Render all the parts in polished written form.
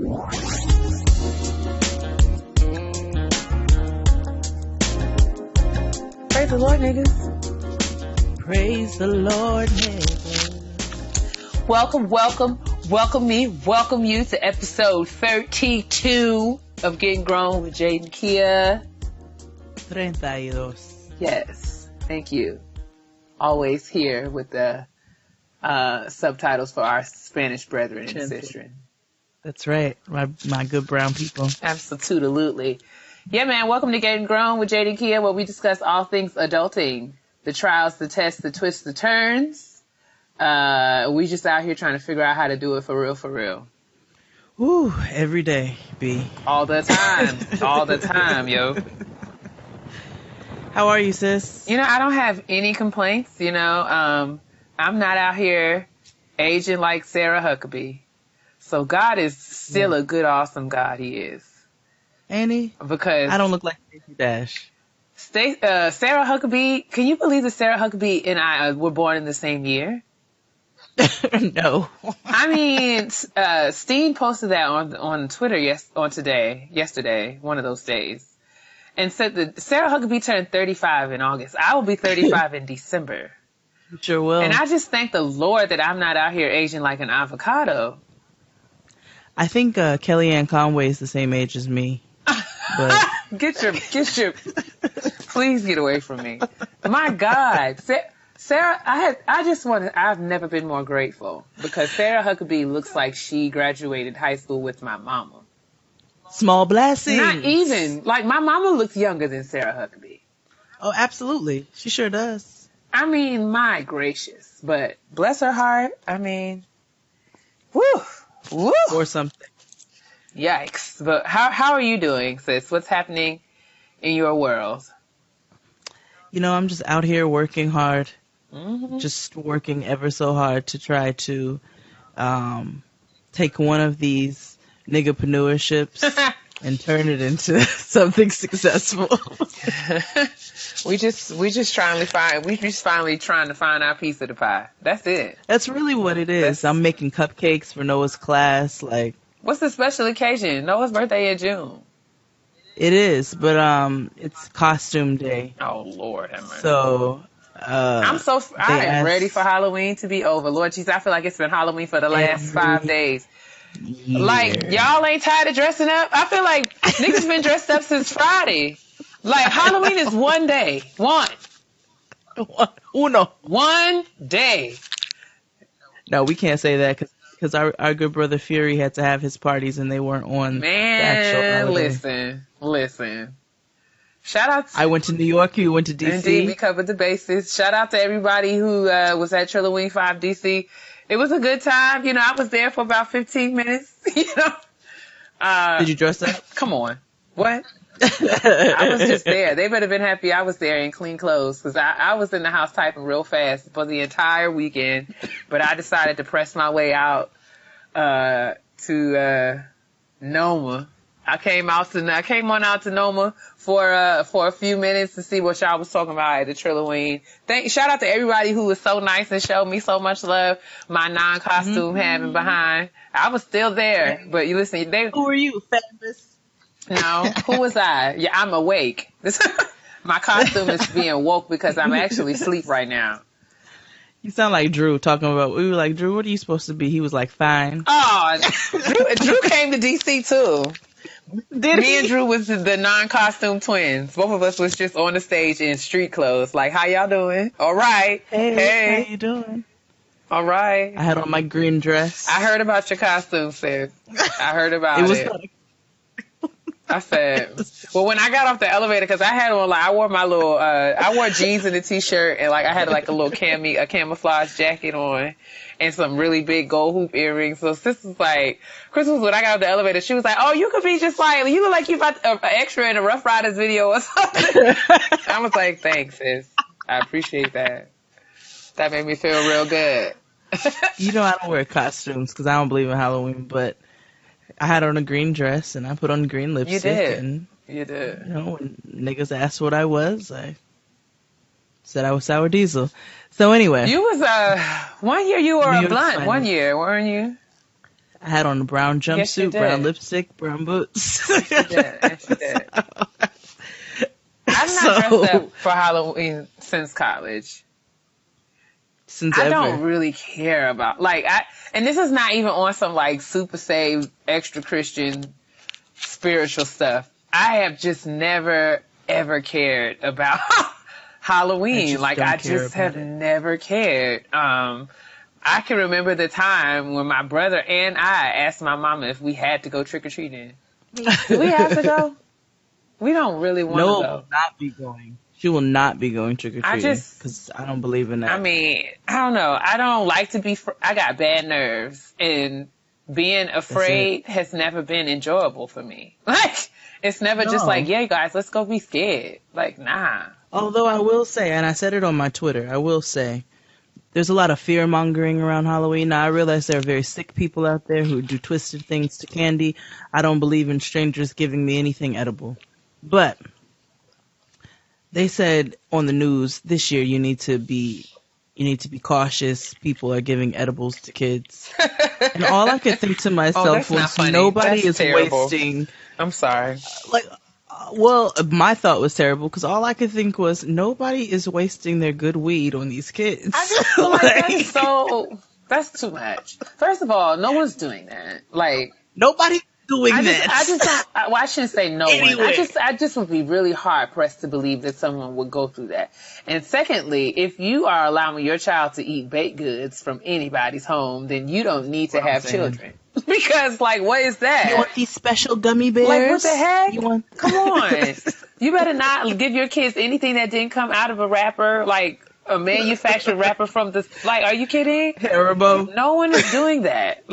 Praise the Lord, niggas. Praise the Lord, niggas. Welcome you to episode 32 of Getting Grown with Jade and Keia. 32. Yes, thank you. Always here with the subtitles for our Spanish brethren and sistren. That's right, my good brown people. Absolutely. Yeah, man, welcome to Getting Grown with Jade and Keia, where we discuss all things adulting. The trials, the tests, the twists, the turns. We just out here trying to figure out how to do it for real. Woo, every day, B. All the time. All the time, yo. How are you, sis? You know, I don't have any complaints, you know. I'm not out here aging like Sarah Huckabee. So God is still a good, awesome God. He is. Ain't he? Because I don't look like Stacey Dash. Sarah Huckabee, can you believe that Sarah Huckabee and I were born in the same year? No. I mean, Steen posted that on Twitter yesterday, one of those days, and said that Sarah Huckabee turned 35 in August. I will be 35 in December. You sure will. And I just thank the Lord that I'm not out here aging like an avocado. I think Kellyanne Conway is the same age as me. But get your please get away from me. My God. Sarah, I've never been more grateful because Sarah Huckabee looks like she graduated high school with my mama. Small blessings. Not even. Like, my mama looks younger than Sarah Huckabee. Oh, absolutely. She sure does. I mean, my gracious. But bless her heart. I mean, woo. Or something. Yikes. But how are you doing, sis? What's happening in your world? You know, I'm just out here working hard. Mm-hmm. Just working ever so hard to try to take one of these niggapreneurionships and turn it into something successful. we just finally trying to find our piece of the pie. That's it. That's really what it is. I'm making cupcakes for Noah's class. Like, what's the special occasion? Noah's birthday in June. It is, but it's costume day. Oh Lord, have mercy. So I am ready for Halloween to be over. Lord Jesus, I feel like it's been Halloween for the last 5 days. Yeah. Like, y'all ain't tired of dressing up? I feel like niggas been dressed up since Friday. Like, Halloween is one day. One day. No, we can't say that because our good brother Fury had to have his parties and they weren't on the actual holiday. Listen. Shout out to... I went to New York, you went to DC. Indeed, we covered the bases. Shout out to everybody who was at Trilloween 5 DC. It was a good time. You know, I was there for about 15 minutes, you know. Did you dress up? Come on. What? I was just there. They better been happy I was there in clean clothes because I was in the house typing real fast for the entire weekend. But I decided to press my way out to Noma. I came on out to Noma for a few minutes to see what y'all was talking about at the Trilloween. Shout out to everybody who was so nice and showed me so much love. My non-costume having behind. I was still there, but you listen. Who are you, Famous? No, who was I? Yeah, I'm awake. My costume is being woke because I'm actually asleep right now. You sound like Drew talking about. We were like, Drew, what are you supposed to be? He was like, fine. Oh, Drew came to DC too. Me and Drew was the non-costume twins. Both of us was just on the stage in street clothes. Like, how y'all doing? All right. Hey. How you doing? All right. I had on my green dress. I heard about your costume, sis. I heard about it. I said, well, when I got off the elevator, because I had on, like, I wore my little, I wore jeans and a t-shirt, and, like, I had, like, a little a camouflage jacket on, and some really big gold hoop earrings. So sis was like, Krystle, when I got off the elevator, she was like, oh, you could be just like, you look like you about an extra in a Rough Riders video or something. I was like, thanks, sis. I appreciate that. That made me feel real good. You know, I don't wear costumes because I don't believe in Halloween, but I had on a green dress and I put on green lipstick. You did. You know, when niggas asked what I was, I said I was Sour Diesel. So anyway. You was, 1 year you were a blunt, 1 year, weren't you? I had on a brown jumpsuit, brown lipstick, brown boots. Yes, you did. I've not dressed up for Halloween since college. I don't really care about and this is not even on some like super saved, extra Christian, spiritual stuff. I have just never ever cared about Halloween. I just have never cared. I can remember the time when my brother and I asked my mama if we had to go trick or treating. Do we have to go? We don't really want to go. No, will not be going. She will not be going trick or treating because I don't believe in that. I mean, I don't know. I don't like to be. I got bad nerves, and being afraid has never been enjoyable for me. It's never just yeah, guys, let's go be scared. Nah. Although I will say, and I said it on my Twitter, I will say, there's a lot of fear mongering around Halloween. Now I realize there are very sick people out there who do twisted things to candy. I don't believe in strangers giving me anything edible, but they said on the news this year you need to be cautious. People are giving edibles to kids. And all I could think to myself was nobody is wasting. I'm sorry. My thought was terrible because all I could think was nobody is wasting their good weed on these kids. I just feel like that's too much. First of all, no one's doing that. Nobody doing that. I shouldn't say no one. I just would be really hard pressed to believe that someone would go through that. And secondly, if you are allowing your child to eat baked goods from anybody's home, then you don't need to have children. Because what is that? You want these special gummy bears? What the heck? Come on. You better not give your kids anything that didn't come out of a wrapper, a manufactured wrapper from the, are you kidding? Haribo. No one is doing that.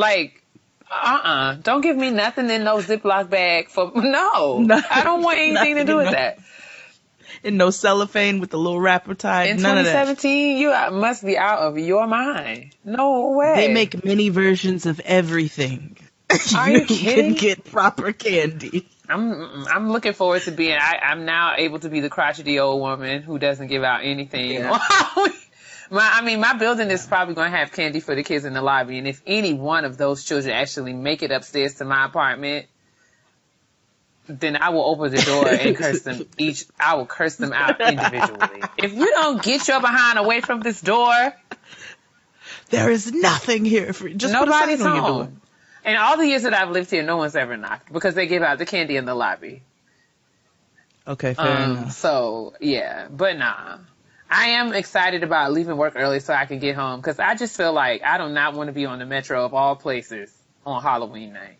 Don't give me nothing in no Ziploc bag no. I don't want anything to do with that. And no cellophane with the little wrapper tied. In none 2017, of that. You must be out of your mind. No way. They make mini versions of everything. Are you kidding? Can get proper candy. I'm looking forward to being. I'm now able to be the crotchety old woman who doesn't give out anything. Yeah. My building is probably going to have candy for the kids in the lobby, and if any one of those children actually make it upstairs to my apartment, then I will open the door and curse them each. I will curse them out individually. If you don't get your behind away from this door, there is nothing here for you. Just nobody's home. And all the years that I've lived here, no one's ever knocked because they give out the candy in the lobby. Okay, fair enough. So yeah, but nah. I am excited about leaving work early so I can get home because I just feel like I do not want to be on the metro of all places on Halloween night.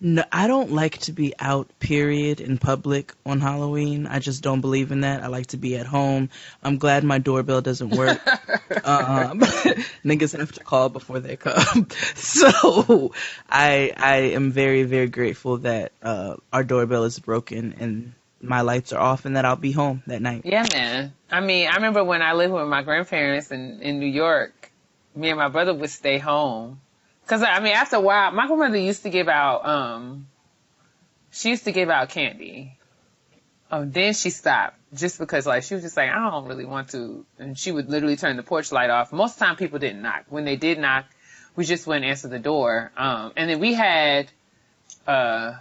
No, I don't like to be out, period, in public on Halloween. I just don't believe in that. I like to be at home. I'm glad my doorbell doesn't work. Niggas have to call before they come. So I am very, very grateful that our doorbell is broken and my lights are off and that I'll be home that night. Yeah, man. I remember when I lived with my grandparents in New York, me and my brother would stay home. Because, after a while, my grandmother used to give out, candy. Then she stopped just because, she was just like, I don't really want to. And she would literally turn the porch light off. Most of the time, people didn't knock. When they did knock, we just wouldn't answer the door. And then we had, me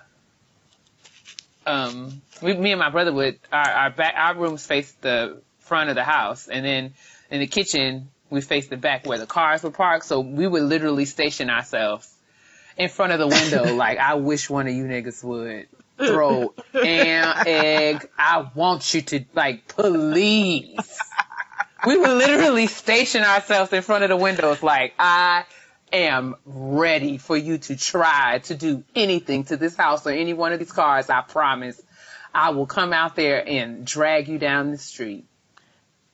and my brother would, our rooms faced the front of the house. And then in the kitchen, we faced the back where the cars were parked, so we would literally station ourselves in front of the window. I wish one of you niggas would throw an egg. I want you to, please. We would literally station ourselves in front of the windows I am ready for you to try to do anything to this house or any one of these cars. I promise I will come out there and drag you down the street.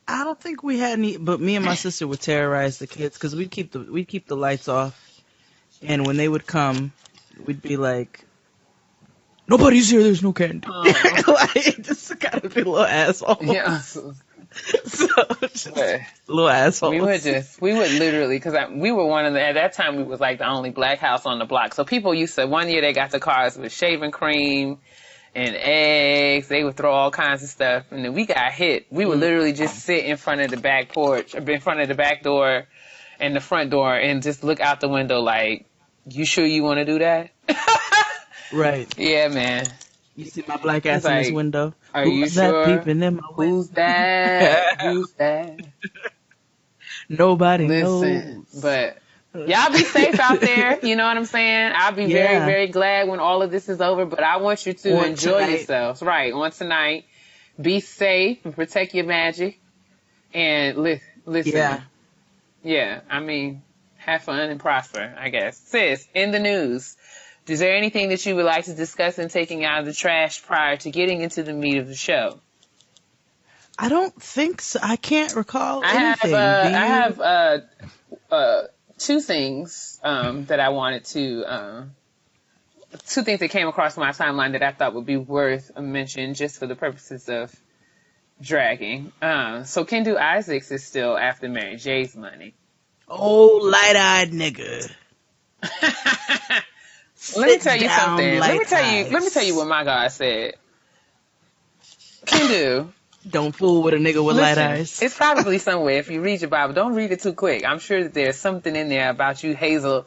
I don't think we had any, but me and my sister would terrorize the kids because we'd keep the lights off, and when they would come, we'd be like, "Nobody's here. There's no candy." Just kind of be little assholes. Yeah. Little assholes. We would literally, because we were one of the, at that time we was the only black house on the block. So people used to, one year they got the cars with shaving cream and eggs. They would throw all kinds of stuff. And then we got hit. We would literally just sit in front of the back porch, or in front of the back door and the front door and just look out the window You sure you want to do that? Right. Yeah, man. You see my black ass in this window? Are Who's you that sure? peeping in my window? Who's that? Who's that? Nobody knows. But y'all be safe out there. You know what I'm saying? I'll be very, very glad when all of this is over. But I want you to enjoy yourselves. Right. On tonight. Be safe and protect your magic. And listen. Yeah. I mean, have fun and prosper, I guess. Sis, in the news, is there anything that you would like to discuss in taking out of the trash prior to getting into the meat of the show? I don't think so. I can't recall anything. I have two things that I wanted to... two things that came across my timeline that I thought would be worth a mention just for the purposes of dragging. So Kendu Isaacs is still after Mary J's money. Oh, light-eyed nigga. Let me tell you something. Let me tell you what my God said. Kendu. Don't fool with a nigga with light eyes. It's probably somewhere. If you read your Bible, don't read it too quick. I'm sure that there's something in there about you hazel-eyed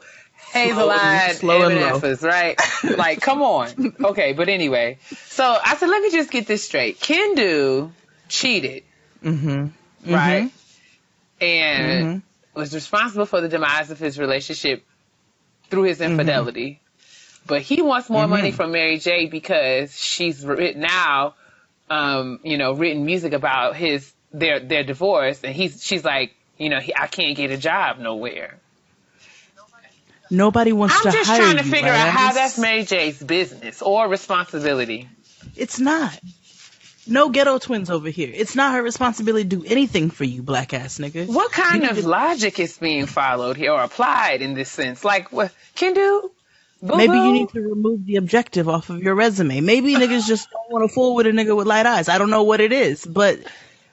MFers, right? Like, come on. Okay, but anyway. So I said, let me just get this straight. Kendu cheated. Mm-hmm. Right? And was responsible for the demise of his relationship through his infidelity. But he wants more money from Mary J because she's written music about their divorce, and she's like, I can't get a job nowhere. Nobody wants to hire you. I'm just trying to figure out how that's Mary J's business or responsibility. It's not. No ghetto twins over here. It's not her responsibility to do anything for you, black ass nigga. What kind of logic is being followed here or applied in this sense? Like, what can do? Boo-boo? Maybe you need to remove the objective off of your resume. Maybe niggas just don't want to fool with a nigga with light eyes. I don't know what it is, but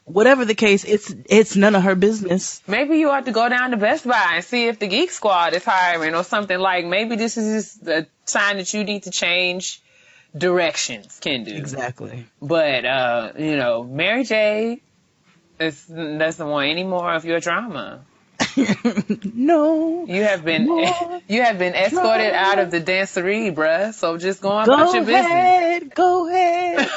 whatever the case, it's none of her business. Maybe you ought to go down to Best Buy and see if the Geek Squad is hiring or something. Like, maybe this is just a sign that you need to change directions, Kendu. Exactly. But, Mary J doesn't want any more of your drama. No. You have been escorted out of the dancery, bruh. So just go on about your business. Go ahead.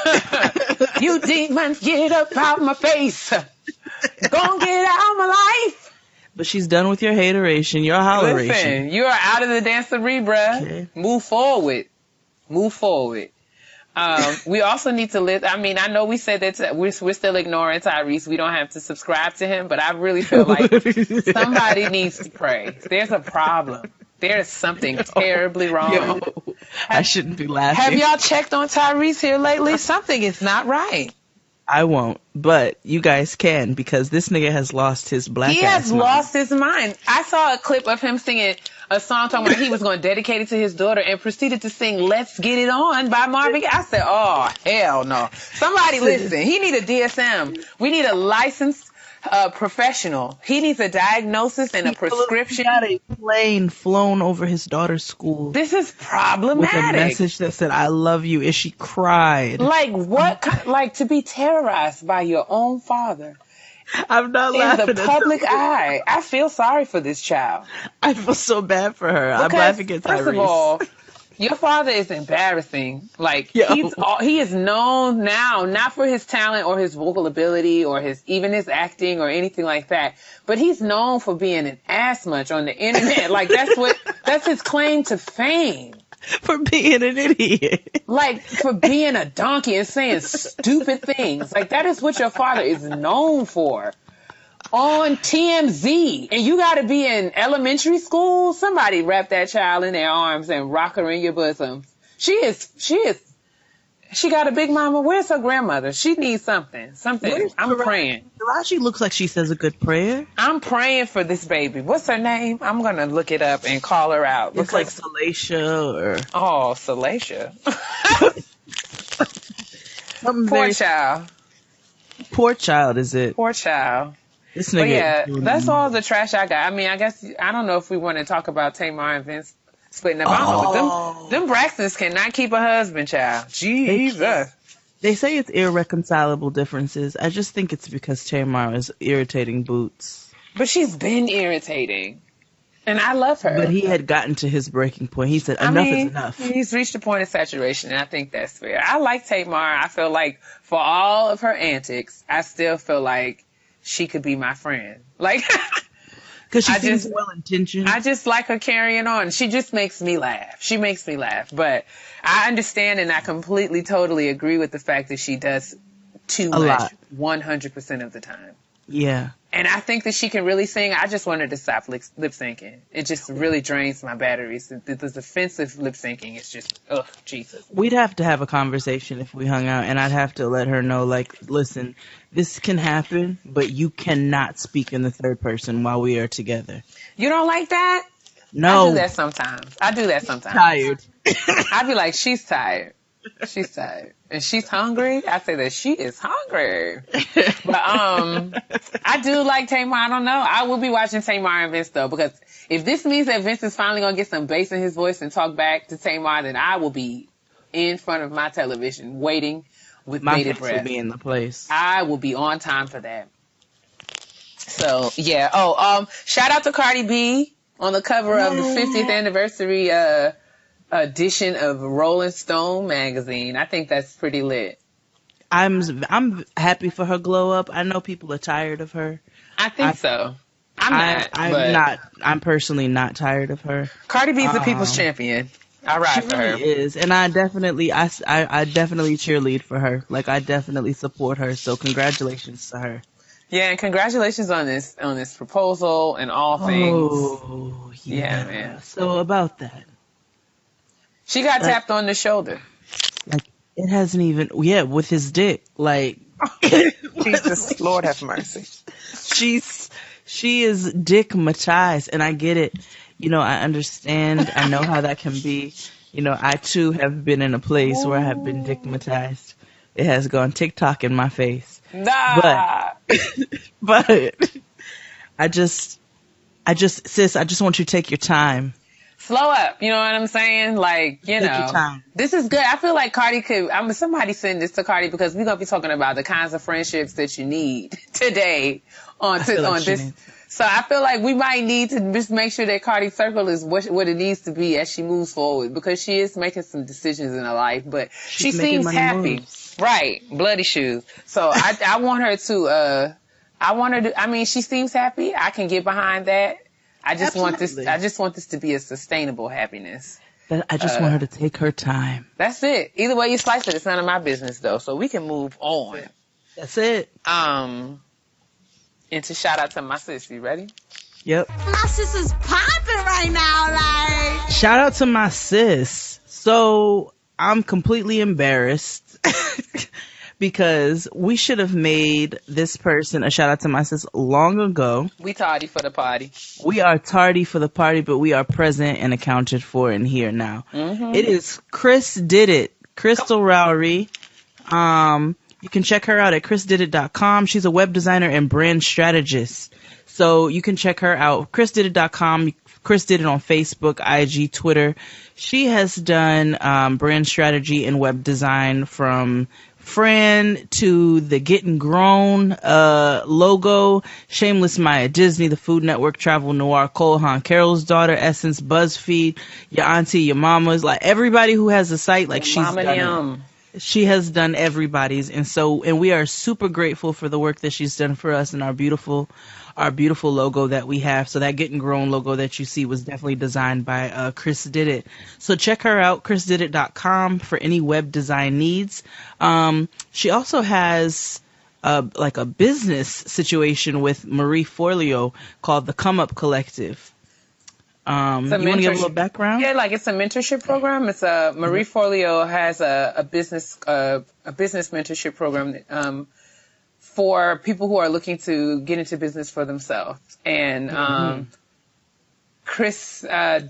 You demons, get up out my face. Go and get out my life. But she's done with your hateration, your holleration. Listen, you are out of the dancery, bruh. Okay. Move forward. We also need to list. I mean, I know we said that we're still ignoring Tyrese. We don't have to subscribe to him, but I really feel like somebody needs to pray. There's a problem. There's something terribly wrong. I shouldn't be laughing. Have y'all checked on Tyrese here lately? Something is not right. I won't, but you guys can, because this nigga has lost his black ass mind. He has lost his mind. I saw a clip of him singing a song talking about he was going to dedicate it to his daughter and proceeded to sing Let's Get It On by Marvin Gaye. I said, oh, hell no. Somebody listen. He need a DSM. We need a licensed professional. He needs a diagnosis and a prescription. He got a plane flown over his daughter's school. This is problematic. With a message that said, I love you, and she cried. Like, what? Like, to be terrorized by your own father. I'm not laughing in the public eye. I feel sorry for this child. I feel so bad for her. Because, I'm laughing at Tyrese. First of all, your father is embarrassing. Like, he is known now, not for his talent or his vocal ability or even his acting or anything like that, but he's known for being an ass munch on the internet. Like, that's his claim to fame. For being an idiot. Like, for being a donkey and saying stupid things. Like, that is what your father is known for. On TMZ. And you gotta be in elementary school? Somebody wrap that child in their arms and rock her in your bosom. She got a big mama. Where's her grandmother? She needs something. I'm praying. Taraji looks like she says a good prayer. I'm praying for this baby. What's her name? I'm gonna look it up and call her out. It's like Salacia or... Oh, Salacia. Poor child. Poor child, is it? Poor child. This nigga. But yeah, that's all the trash I got. I mean, I guess, I don't know if we want to talk about Tamar and Vince splitting up. But them Braxtons cannot keep a husband, child. Jesus. They say it's irreconcilable differences. I just think it's because Tamar is irritating Boots. But she's been irritating. And I love her. But he had gotten to his breaking point. He said, enough is enough. He's reached a point of saturation, and I think that's fair. I like Tamar. I feel like for all of her antics, I still feel like she could be my friend. Like, because she seems well-intentioned. I just like her carrying on. She just makes me laugh. She makes me laugh. But I understand and I completely, totally agree with the fact that she does too much 100% of the time. Yeah. And I think that she can really sing. I just want her to stop lip syncing. It just really drains my batteries. This offensive lip syncing is just, ugh, Jesus. We'd have to have a conversation if we hung out, and I'd have to let her know, like, listen, this can happen, but you cannot speak in the third person while we are together. You don't like that? No. I do that sometimes. Tired. I'd be like, she's tired. She's tired. And she's hungry. I say that she is hungry. But I do like Tamar. I don't know. I will be watching Tamar and Vince though, because if this means that Vince is finally gonna get some bass in his voice and talk back to Tamar, then I will be in front of my television waiting with bated breath. My face will be in the place. I will be on time for that. So yeah. Oh, shout out to Cardi B on the cover of the 50th anniversary edition of Rolling Stone magazine. I think that's pretty lit. I'm happy for her glow up. I know people are tired of her. I think so. I'm personally not tired of her. Cardi B's the people's champion. I ride for her. She really is, and I definitely cheerlead for her. Like, I definitely support her. So congratulations to her. Yeah, and congratulations on this proposal and all things. Oh yeah, man. So about that. She got tapped on the shoulder. Like, it hasn't even, with his dick. Like, Jesus, Lord have mercy. She is dickmatized, and I get it. You know, I understand. I know how that can be. You know, I too have been in a place where I have been dickmatized. It has gone TikTok in my face. Nah. But I just, sis, I just want you to take your time. Slow up, you know what I'm saying? Like, Take your time. This is good. I feel like Cardi could, somebody send this to Cardi because we're going to be talking about the kinds of friendships that you need today on this. So I feel like we might need to just make sure that Cardi's circle is what it needs to be as she moves forward, because she is making some decisions in her life, but she seems happy. Moves. Right. Bloody shoes. So I want her to, she seems happy. I can get behind that. I just want this to be a sustainable happiness. But I just want her to take her time. That's it. Either way you slice it, it's none of my business though. So we can move on. That's it. Into shout out to my sis. You ready? Yep. My sis is popping right now, like. Shout out to my sis. So I'm completely embarrassed because we should have made this person a shout out to my sis long ago. We tardy for the party. We are tardy for the party, but we are present and accounted for and here now. Mm-hmm. It is KrissDidIt, Krystle Rowry. You can check her out at KrissDidIt.com. She's a web designer and brand strategist. So you can check her out. KrissDidIt.com. KrissDidIt on Facebook, IG, Twitter. She has done brand strategy and web design from Fran to the Gettin Grown logo, Shameless Maya, Disney, the Food Network, Travel Noir, Cole Haan, Carol's Daughter, Essence, BuzzFeed, your auntie, your mama's, like everybody who has a site, like she's done it. She has done everybody's, and we are super grateful for the work that she's done for us and our beautiful logo that we have. So that Gettin Grown logo that you see was definitely designed by KrissDidIt. So check her out, KrissDidIt.com, for any web design needs. She also has like a business situation with Marie Forleo called the Come Up Collective. You want to give a little background? Yeah, like it's a mentorship program. It's Marie Forleo has a business mentorship program for people who are looking to get into business for themselves. And KrissDidIt.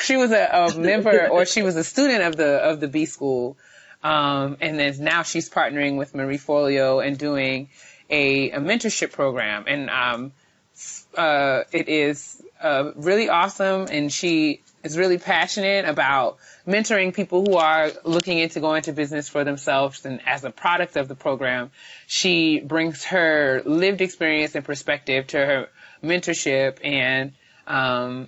She was a member, or she was a student of the B School, and then now she's partnering with Marie Forleo and doing a mentorship program. And it is really awesome, and she is really passionate about mentoring people who are looking into going into business for themselves. And as a product of the program, she brings her lived experience and perspective to her mentorship, and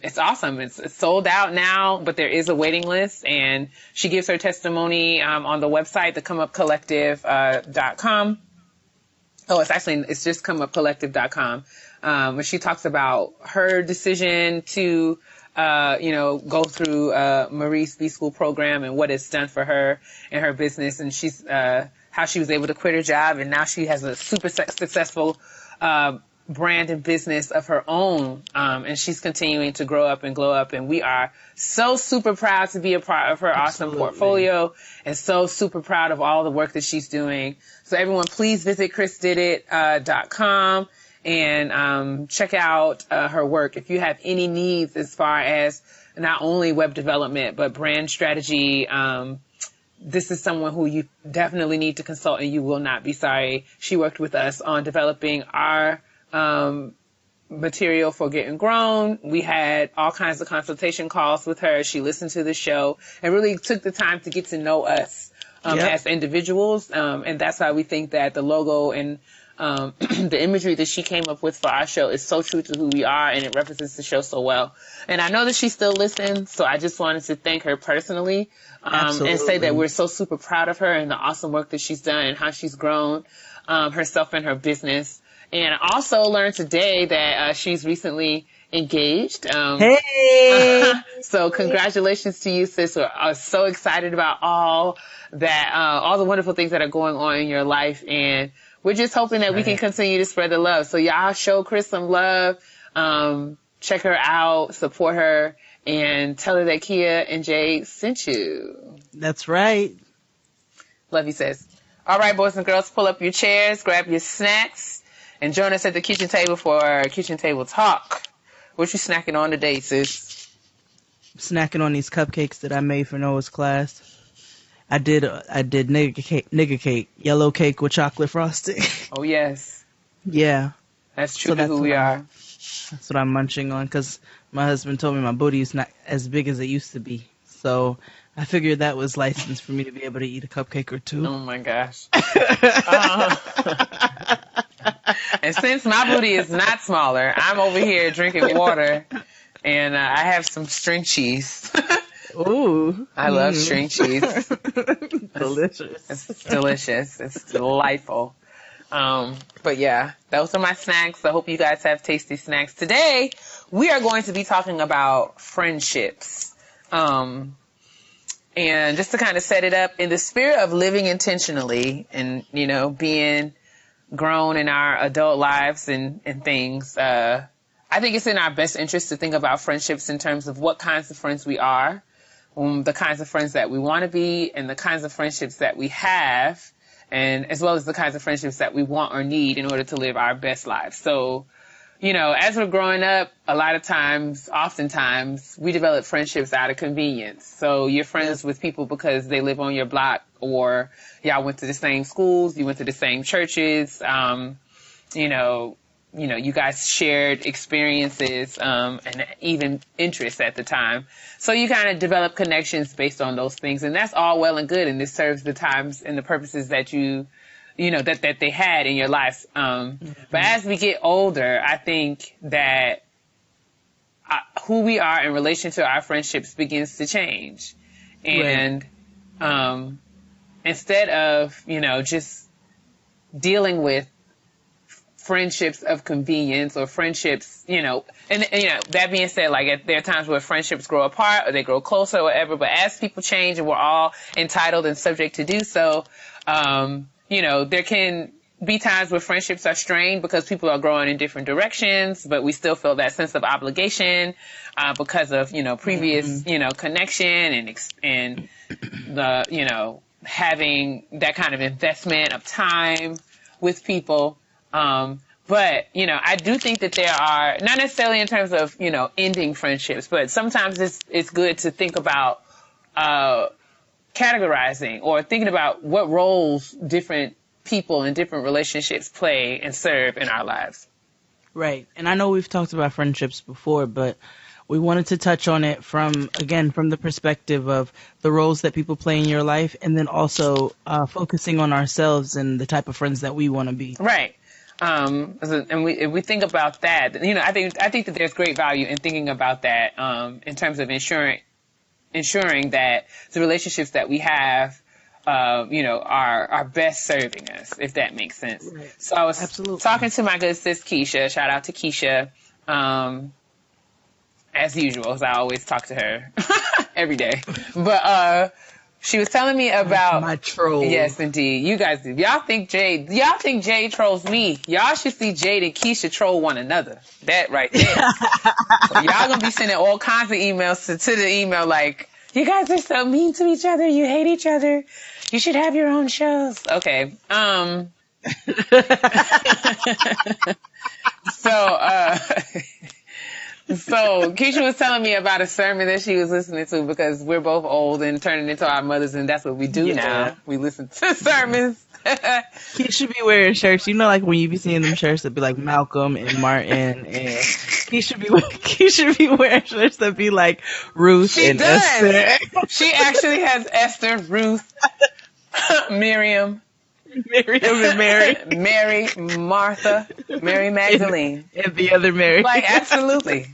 it's awesome. It's sold out now, but there is a waiting list, and she gives her testimony on the website, thecomeupcollective.com. Oh, it's just comeupcollective.com. Where she talks about her decision to, go through Marie's B-School program and what it's done for her and her business. And she's, how she was able to quit her job. And now she has a super successful, brand and business of her own. And she's continuing to grow up and glow up. And we are so super proud to be a part of her awesome portfolio, and so super proud of all the work that she's doing. So everyone, please visit KrissDidIt.com and check out her work. If you have any needs as far as not only web development, but brand strategy, this is someone who you definitely need to consult, and you will not be sorry. She worked with us on developing our material for Getting Grown. We had all kinds of consultation calls with her. She listened to the show and really took the time to get to know us as individuals. And that's why we think that the logo and the imagery that she came up with for our show is so true to who we are, and it represents the show so well. And I know that she still listens, so I just wanted to thank her personally and say that we're so super proud of her and the awesome work that she's done and how she's grown herself and her business. And I also learned today that she's recently engaged. Hey! So congratulations to you, sis. We're so excited about all the wonderful things that are going on in your life. And we're just hoping that we can continue to spread the love. So y'all show Krys some love. Check her out, support her, and tell her that Keia and Jade sent you. That's right. Love you, sis. All right, boys and girls, pull up your chairs, grab your snacks, and join us at the kitchen table for our kitchen table talk. What you snacking on today, sis? Snacking on these cupcakes that I made for Noah's class. I did nigga cake, yellow cake with chocolate frosting. Oh, yes. Yeah. That's true to who we are. That's what I'm munching on, because my husband told me my booty is not as big as it used to be. So I figured that was license for me to be able to eat a cupcake or two. Oh, my gosh. And since my booty is not smaller, I'm over here drinking water, and I have some string cheese. Ooh. I love string cheese. Delicious. It's delicious. It's delightful. But yeah, those are my snacks. I hope you guys have tasty snacks. Today, we are going to be talking about friendships. And just to kind of set it up, in the spirit of living intentionally and, being grown in our adult lives and things, I think it's in our best interest to think about friendships in terms of what kinds of friends we are, the kinds of friends that we want to be, and the kinds of friendships that we have, and as well as the kinds of friendships that we want or need in order to live our best lives. So, as we're growing up, oftentimes, we develop friendships out of convenience. So you're friends with people because they live on your block, or y'all went to the same schools, you went to the same churches, you guys shared experiences, and even interests at the time. So you kind of develop connections based on those things. And that's all well and good. And this serves the times and the purposes that that they had in your life. But as we get older, I think that who we are in relation to our friendships begins to change. And, instead of, just dealing with friendships of convenience or friendships, that being said, like there are times where friendships grow apart or they grow closer or whatever, but as people change, and we're all entitled and subject to do so, there can be times where friendships are strained because people are growing in different directions, but we still feel that sense of obligation, because of, previous, connection and the, having that kind of investment of time with people. But, I do think that there are, not necessarily in terms of, ending friendships, but sometimes it's good to think about, categorizing or thinking about what roles different people and different relationships play and serve in our lives. Right. And I know we've talked about friendships before, but we wanted to touch on it from the perspective of the roles that people play in your life, and then also focusing on ourselves and the type of friends that we want to be. Right. and we think about that, you know, I think that there's great value in thinking about that, in terms of ensuring that the relationships that we have, you know, are best serving us, if that makes sense. Right. So I was talking to my good sis Keisha. Shout out to Keisha. As usual, as I always talk to her every day. But she was telling me about my troll. Yes, indeed. You guys do. Y'all think Jade trolls me. Y'all should see Jade and Keisha troll one another. That right there. Y'all gonna be sending all kinds of emails to the email like, you guys are so mean to each other. You hate each other. You should have your own shows. Okay. So Keisha was telling me about a sermon that she was listening to, because we're both old and turning into our mothers, and that's what we do now. We listen to sermons. Keisha be wearing shirts, you know, like when you be seeing them shirts that be like Malcolm and Martin, and Keisha be wearing shirts that be like Ruth and Esther. She actually has Esther, Ruth, Miriam and Mary, Martha, Mary Magdalene, and the other Mary. Like, absolutely.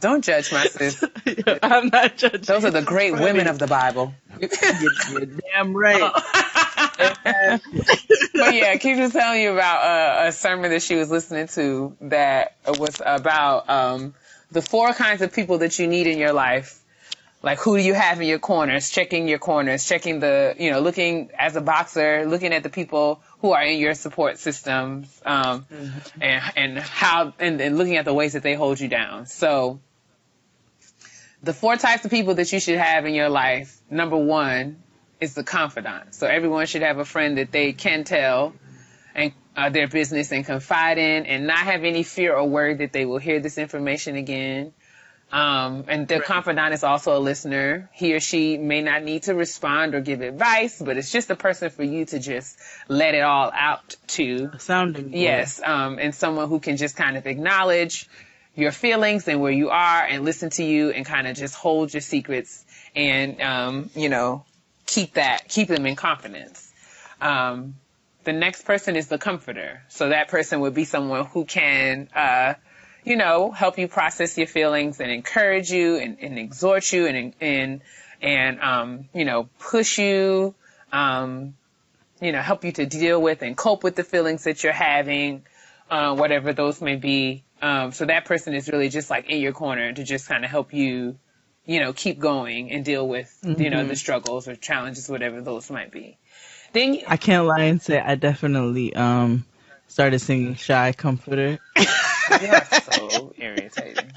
Don't judge my sis. I'm not judging. Those are the great women of the Bible. You're damn right. But yeah, Keisha was telling you about a sermon that she was listening to that was about the 4 kinds of people that you need in your life. Like, who do you have in your corners? Checking your corners, checking looking as a boxer, looking at the people who are in your support systems, and looking at the ways that they hold you down. So the 4 types of people that you should have in your life, number 1 is the confidant. So everyone should have a friend that they can tell and their business and confide in, and not have any fear or worry that they will hear this information again. And the confidant is also a listener. He or she may not need to respond or give advice, but it's just a person for you to just let it all out to. Sounding board. Yes. And someone who can just kind of acknowledge your feelings and where you are and listen to you and kind of just hold your secrets and, keep them in confidence. The next person is the comforter. So that person would be someone who can, help you process your feelings and encourage you and exhort you and push you, help you to deal with and cope with the feelings that you're having, whatever those may be. So that person is really just like in your corner to just kind of help you, keep going and deal with, the struggles or challenges, whatever those might be. Then I can't lie and say I definitely, started singing Shy Comforter. You're so irritating.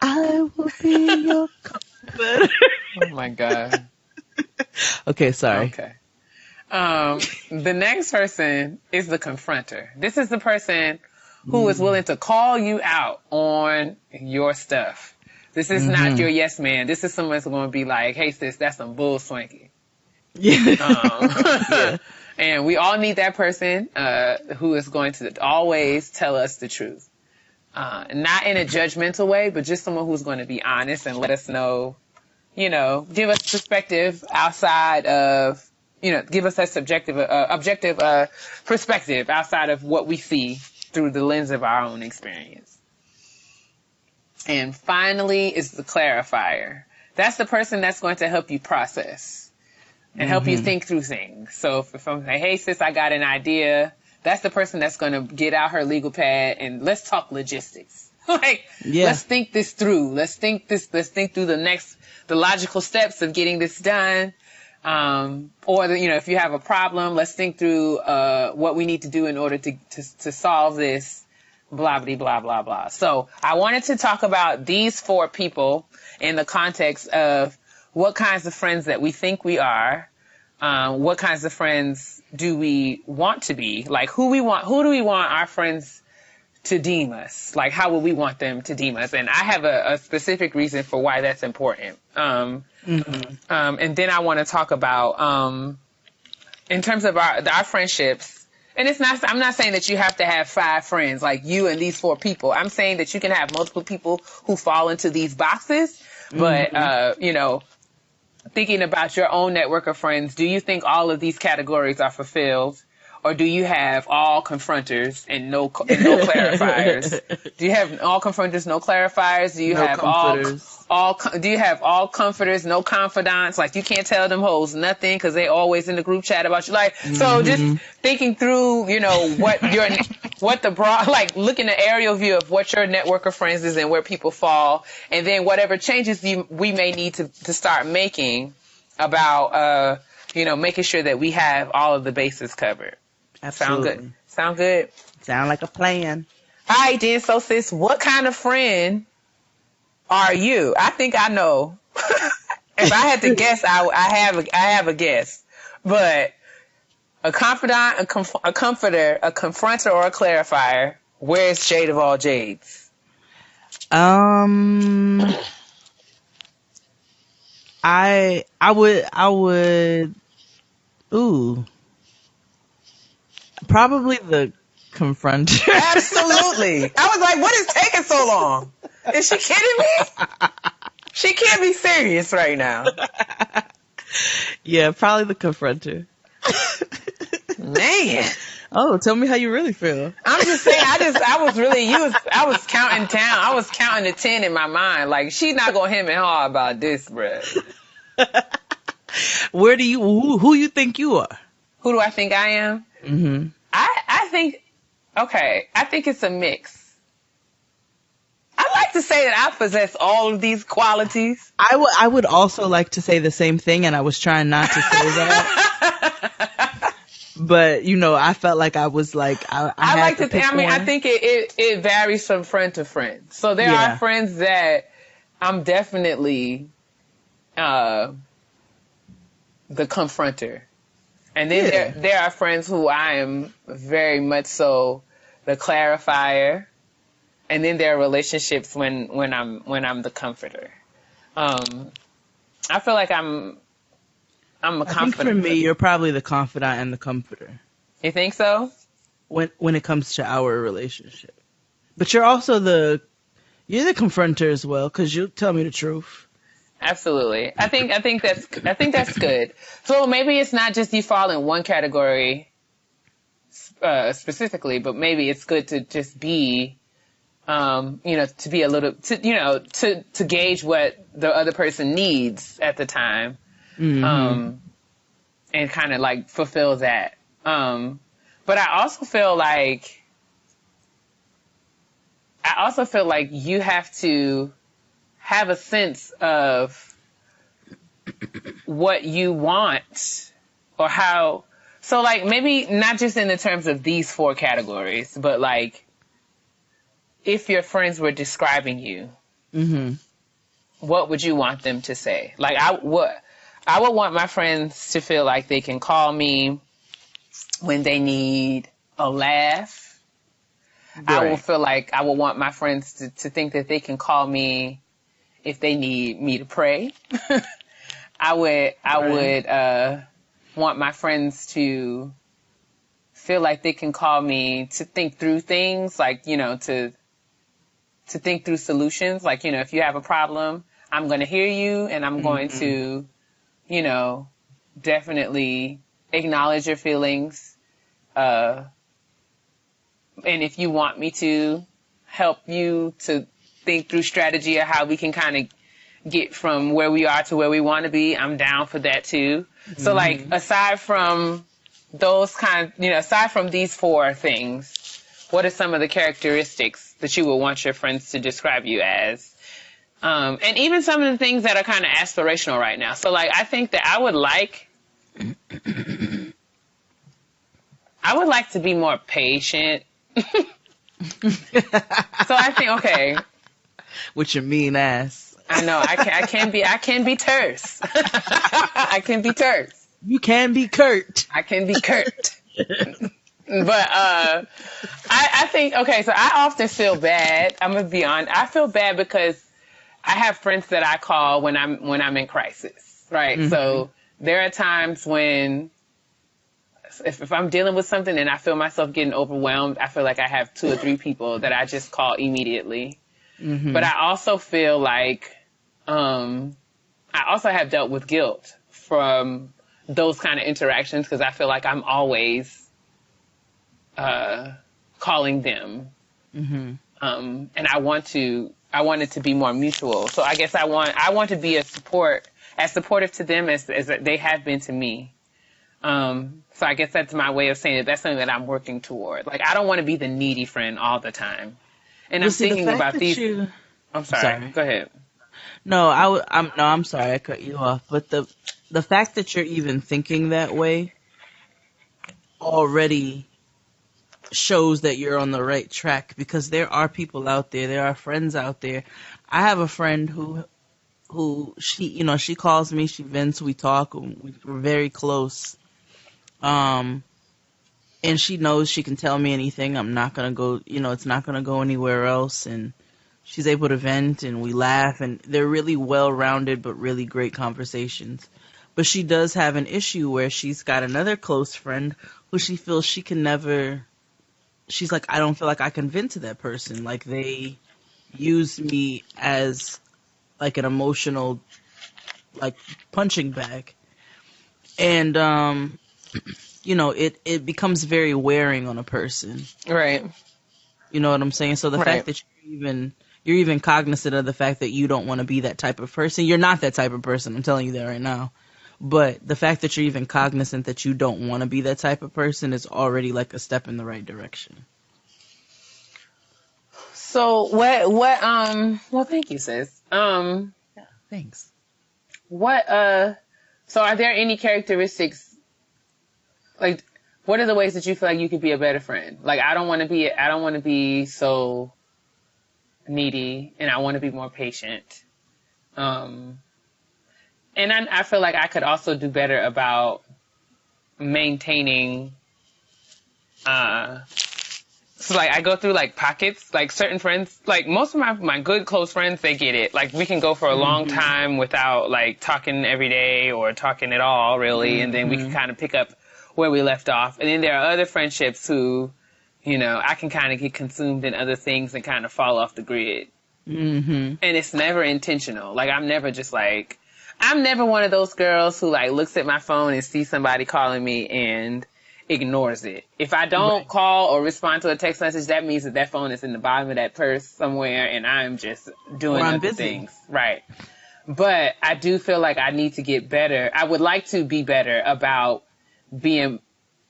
I will be your comforter. Oh my God. Okay, sorry. Okay. The next person is the confronter. This is the person who is willing to call you out on your stuff. This is not your yes man. This is someone who's going to be like, hey sis, that's some bull swanky. Yeah. And we all need that person who is going to always tell us the truth. Not in a judgmental way, but just someone who's going to be honest and let us know, give us perspective outside of, give us that objective perspective outside of what we see through the lens of our own experience. And finally is the clarifier. That's the person that's going to help you process and help you think through things. So if I'm like, hey sis, I got an idea, that's the person that's going to get out her legal pad and let's talk logistics. Let's think this through. Let's think through the logical steps of getting this done. Or if you have a problem, let's think through, what we need to do in order to solve this, blah, blah, blah, blah, blah. So I wanted to talk about these 4 people in the context of what kinds of friends that we think we are, what kinds of friends do we want to be, like who do we want our friends to deem us, like how would we want them to deem us? And I have a specific reason for why that's important. And then I want to talk about, in terms of our friendships, and I'm not saying that you have to have 5 friends like you and these 4 people. I'm saying that you can have multiple people who fall into these boxes, but, thinking about your own network of friends, do you think all of these categories are fulfilled? Or do you have all confronters and no clarifiers? Do you have all confronters, no clarifiers? Do you have do you have all comforters, no confidants? Like, you can't tell them hoes nothing because they always in the group chat about you. Like, so just thinking through, you know, what the broad, like, looking at aerial view of what your network of friends is and where people fall, and then whatever changes we may need to start making about, you know, making sure that we have all of the bases covered. Absolutely. Sound good? Sound like a plan. All right, then. So, sis, what kind of friend are you? I think I know. If I had to guess, I have a guess. But a confidant, a comforter, a confronter, or a clarifier. Where's Jade of all Jades? I would. Ooh. Probably the confronter. Absolutely. I was like, what is taking so long? Is she kidding me? She can't be serious right now. Yeah, probably the confronter. Man. Oh, tell me how you really feel. I'm just saying, I was counting down. I was counting to 10 in my mind. Like, she's not going to hem and haw about this, bruh. Who you think you are? Who do I think I am? Mm-hmm. I think it's a mix. I like to say that I possess all of these qualities. I would also like to say the same thing, and I was trying not to say that. But, you know, I felt like I was like, I think it varies from friend to friend. So there are friends that I'm definitely the confronter. And then there are friends who I am very much so the clarifier. And then there are relationships when I'm the comforter. I feel like I'm a confidant. I think for me, you're probably the confidant and the comforter. You think so? When it comes to our relationship. But you're also the confronter as well, because you tell me the truth. Absolutely. I think that's good. So maybe it's not just you fall in one category specifically, but maybe it's good to just be, to be a little, to gauge what the other person needs at the time, and kind of like fulfill that. But I also feel like you have to have a sense of what you want or how. So like maybe not just in the terms of these 4 categories, but like if your friends were describing you, what would you want them to say? Like I would want my friends to feel like they can call me when they need a laugh. Right. I will feel like I would want my friends to think that they can call me if they need me to pray. I would want my friends to feel like they can call me to think through things, like, to think through solutions. Like, if you have a problem, I'm going to hear you and I'm going to, definitely acknowledge your feelings. And if you want me to help you to think through strategy of how we can kind of get from where we are to where we want to be, I'm down for that too. So like, aside from aside from these 4 things, what are some of the characteristics that you would want your friends to describe you as? And even some of the things that are kind of aspirational right now. So like, I think that I would like to be more patient. So I think, okay. With your mean ass. I know. I can be terse. I can be terse. You can be curt. I can be curt. But I think, okay, so I often feel bad. I'm gonna be honest. I feel bad because I have friends that I call when I'm in crisis, right? So there are times when if I'm dealing with something and I feel myself getting overwhelmed, I feel like I have 2 or 3 people that I just call immediately. But I also feel like I also have dealt with guilt from those kind of interactions because I feel like I'm always calling them. Mm-hmm. And I want it to be more mutual. So I guess I want to be as supportive to them as they have been to me. So I guess that's my way of saying it. That's something that I'm working toward. Like, I don't want to be the needy friend all the time. And I'm thinking about these. I'm sorry. Go ahead. No, I'm sorry I cut you off. But the fact that you're even thinking that way already shows that you're on the right track, because there are people out there are friends out there. I have a friend who she calls me, she vents, we talk, we're very close. And she knows she can tell me anything. I'm not going to go, it's not going to go anywhere else. And she's able to vent and we laugh, and they're really well-rounded but really great conversations. But she does have an issue where she's got another close friend who she feels she can never, she's like, I don't feel like I can vent to that person. Like, they use me as like an emotional, like, punching bag. And, it becomes very wearing on a person. Right. You know what I'm saying? So the fact that you're even cognizant of the fact that you don't want to be that type of person. You're not that type of person. I'm telling you that right now. But the fact that you're even cognizant that you don't want to be that type of person is already like a step in the right direction. So well, thank you, sis. Yeah, thanks. So are there any characteristics, like, what are the ways that you feel like you could be a better friend? Like, I don't want to be so needy, and I want to be more patient. And I feel like I could also do better about maintaining, so like I go through like pockets, like certain friends, like most of my good close friends, they get it. Like, we can go for a long time without like talking every day or talking at all really. And then we can kind of pick up where we left off. And then there are other friendships who, I can kind of get consumed in other things and kind of fall off the grid. Mm-hmm. And it's never intentional. Like, I'm never one of those girls who like looks at my phone and sees somebody calling me and ignores it. If I don't call or respond to a text message, that means that phone is in the bottom of that purse somewhere and I'm just doing other things. Right. But I do feel like I need to get better. I would like to be better about being,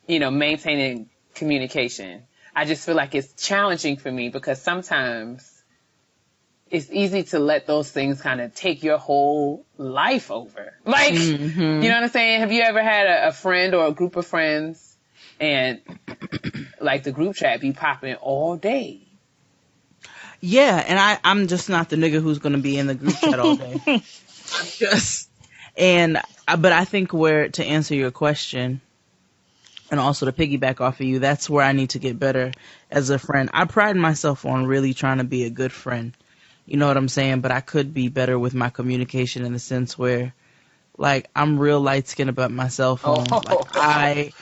maintaining communication. I just feel like it's challenging for me because sometimes it's easy to let those things kind of take your whole life over. Like, you know what I'm saying? Have you ever had a friend or a group of friends and like the group chat be popping all day? Yeah, and I'm just not the nigga who's going to be in the group chat all day. But I think to answer your question, and also to piggyback off of you, that's where I need to get better as a friend. I pride myself on really trying to be a good friend. You know what I'm saying? But I could be better with my communication in the sense where, like, I'm real light-skinned about my cell phone. Like,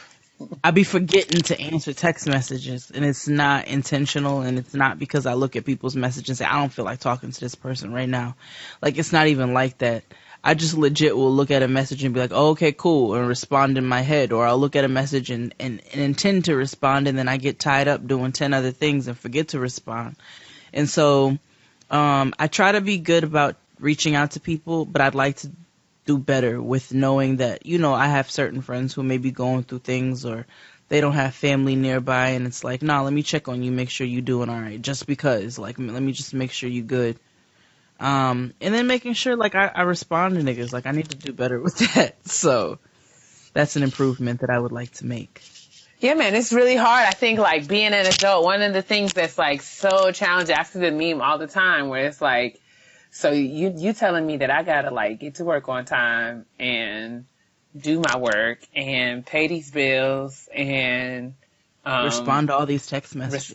I be forgetting to answer text messages, and it's not intentional, and it's not because I look at people's messages and say, I don't feel like talking to this person right now. Like, it's not even like that. I just legit will look at a message and be like, oh, okay, cool, and respond in my head. Or I'll look at a message and intend to respond, and then I get tied up doing 10 other things and forget to respond. And so I try to be good about reaching out to people, but I'd like to do better with knowing that, I have certain friends who may be going through things or they don't have family nearby, and it's like, nah, let me check on you, make sure you're doing all right, just because. Like, let me just make sure you're good. And then making sure, like, I respond to niggas. Like, I need to do better with that. So that's an improvement that I would like to make. Yeah, man, it's really hard. I think, like, being an adult, one of the things that's, like, so challenging, I see the meme all the time where it's like, so you telling me that I gotta, like, get to work on time and do my work and pay these bills and respond to all these text messages.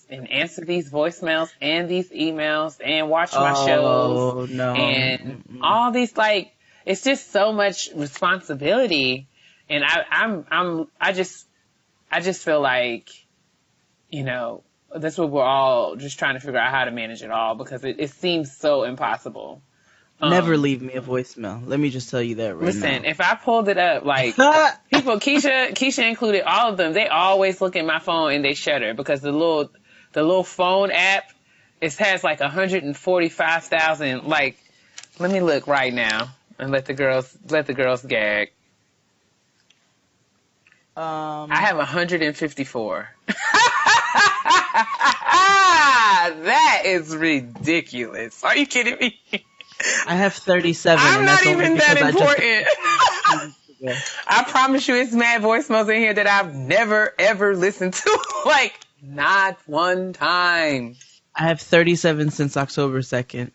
And answer these voicemails and these emails and watch my shows. No. And all these, like, it's just so much responsibility. And I just feel like, that's what we're all just trying to figure out how to manage it all, because it seems so impossible. Never leave me a voicemail. Let me just tell you that right now. Listen, if I pulled it up, like, people, Keisha included, all of them, they always look at my phone and they shudder because the little phone app, it has like 145,000, like, let me look right now and let the girls gag. I have 154. That is ridiculous. Are you kidding me? I have 37. I'm not even that important. I promise you it's mad voicemails in here that I've never, ever listened to. Like, not one time. I have 37 since October 2nd.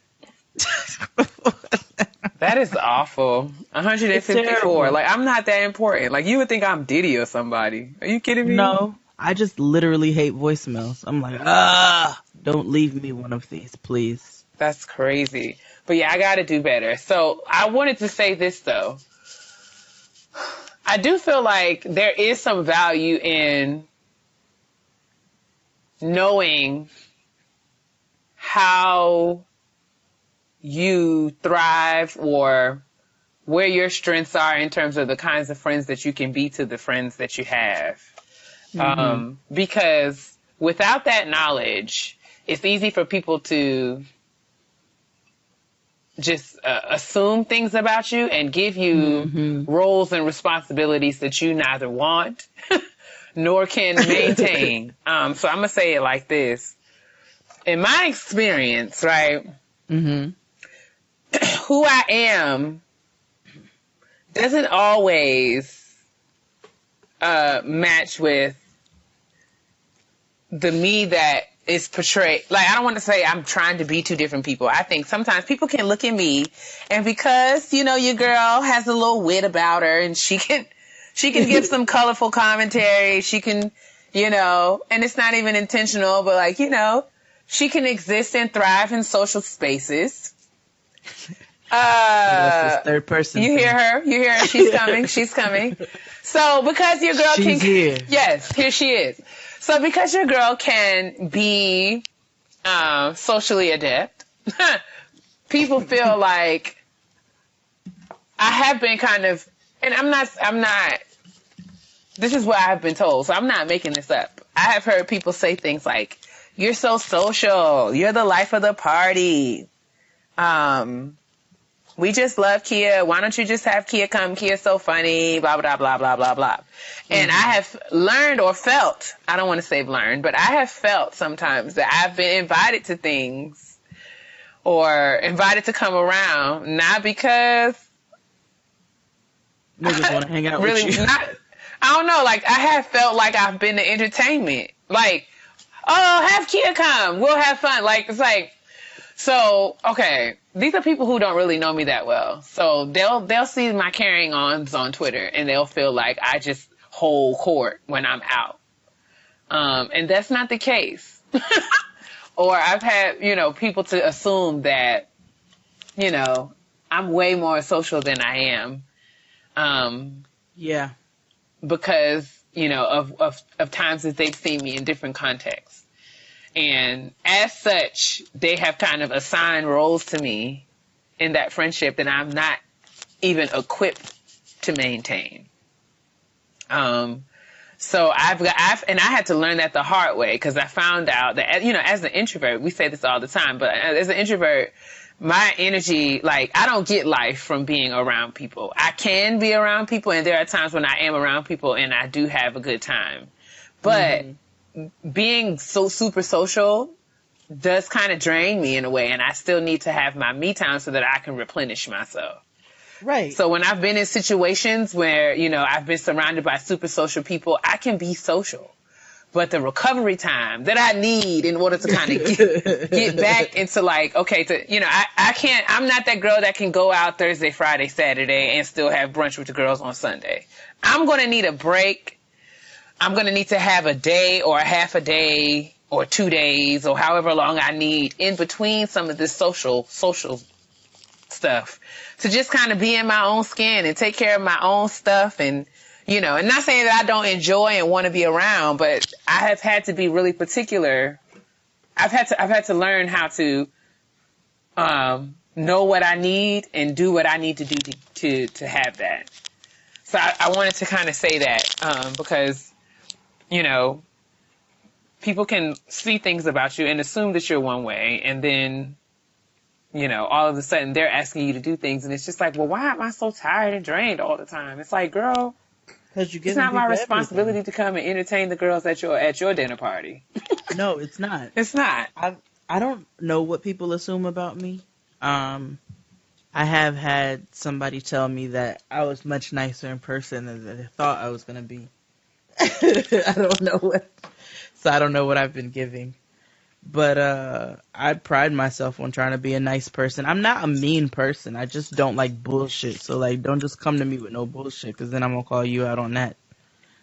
That is awful. 154. Like, I'm not that important. Like, you would think I'm Diddy or somebody. Are you kidding me? No, I just literally hate voicemails. I'm like, don't leave me one of these, please. That's crazy. But yeah, I got to do better. So I wanted to say this, though. I do feel like there is some value in knowing how you thrive or where your strengths are in terms of the kinds of friends that you can be to the friends that you have. Because without that knowledge, it's easy for people to just assume things about you and give you roles and responsibilities that you neither want nor can maintain. So I'm going to say it like this. In my experience, right, who I am doesn't always match with the me that is portrayed. Like, I don't want to say I'm trying to be two different people. I think sometimes people can look at me, and because, you know, your girl has a little wit about her and she can give some colorful commentary. She can, you know, and it's not even intentional, but like, you know, she can exist and thrive in social spaces. Third person. You hear her? You hear her? She's coming. She's coming. So because your girl She's here. Yes, here she is. So because your girl can be socially adept, people feel like I have been kind of, and I'm not, this is what I've been told, so I'm not making this up. I have heard people say things like, you're so social, you're the life of the party. We just love Keia. Why don't you just have Keia come? Kia's so funny, blah, blah, blah, blah, blah, blah. And I have learned or felt, I don't want to say learned, but I have felt sometimes that I've been invited to things or invited to come around, not because niggas want to hang out with you. I don't know, like I have felt like I've been the entertainment. Like, oh, have Keia come. We'll have fun. Like, it's like, so, okay, these are people who don't really know me that well. So they'll see my carrying ons on Twitter and they'll feel like I just hold court when I'm out. And that's not the case. Or I've had, you know, people to assume that, you know, I'm way more social than I am. Yeah. Because, you know, of times that they've seen me in different contexts. And as such, they have kind of assigned roles to me in that friendship that I'm not even equipped to maintain. So I had to learn that the hard way, because I found out that, you know, as an introvert, we say this all the time, but as an introvert, my energy, like, I don't get life from being around people. I can be around people, and there are times when I am around people and I do have a good time. But being so super social does kind of drain me in a way, and I still need to have my me time so that I can replenish myself. Right. So when I've been in situations where, you know, I've been surrounded by super social people, I can be social. But the recovery time that I need in order to kind of get back into, like, okay, to, you know, I'm not that girl that can go out Thursday, Friday, Saturday and still have brunch with the girls on Sunday. I'm going to need a break. I'm going to need to have a day or a half a day or 2 days or however long I need in between some of this social stuff to just kind of be in my own skin and take care of my own stuff. And, you know, and not saying that I don't enjoy and want to be around, but I have had to be really particular. I've had to learn how to know what I need and do what I need to do to have that. So I wanted to kind of say that, because, you know, people can see things about you and assume that you're one way, and then, you know, all of a sudden they're asking you to do things, and it's just like, well, why am I so tired and drained all the time? It's like, girl, it's not my responsibility to come and entertain the girls at your dinner party. No, it's not. It's not. I don't know what people assume about me. I have had somebody tell me that I was much nicer in person than they thought I was going to be. I don't know what I've been giving. But I pride myself on trying to be a nice person. I'm not a mean person. I just don't like bullshit. So, like, don't just come to me with no bullshit, because then I'm going to call you out on that.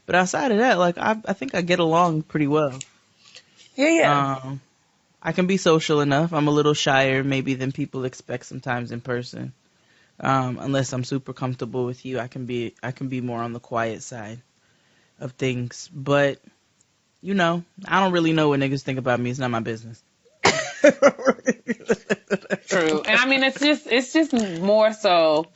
But outside of that, like, I think I get along pretty well. Yeah. I can be social enough. I'm a little shyer maybe than people expect sometimes in person. Unless I'm super comfortable with you, I can be more on the quiet side of things. But, you know, I don't really know what niggas think about me. It's not my business. True. And I mean, it's just more so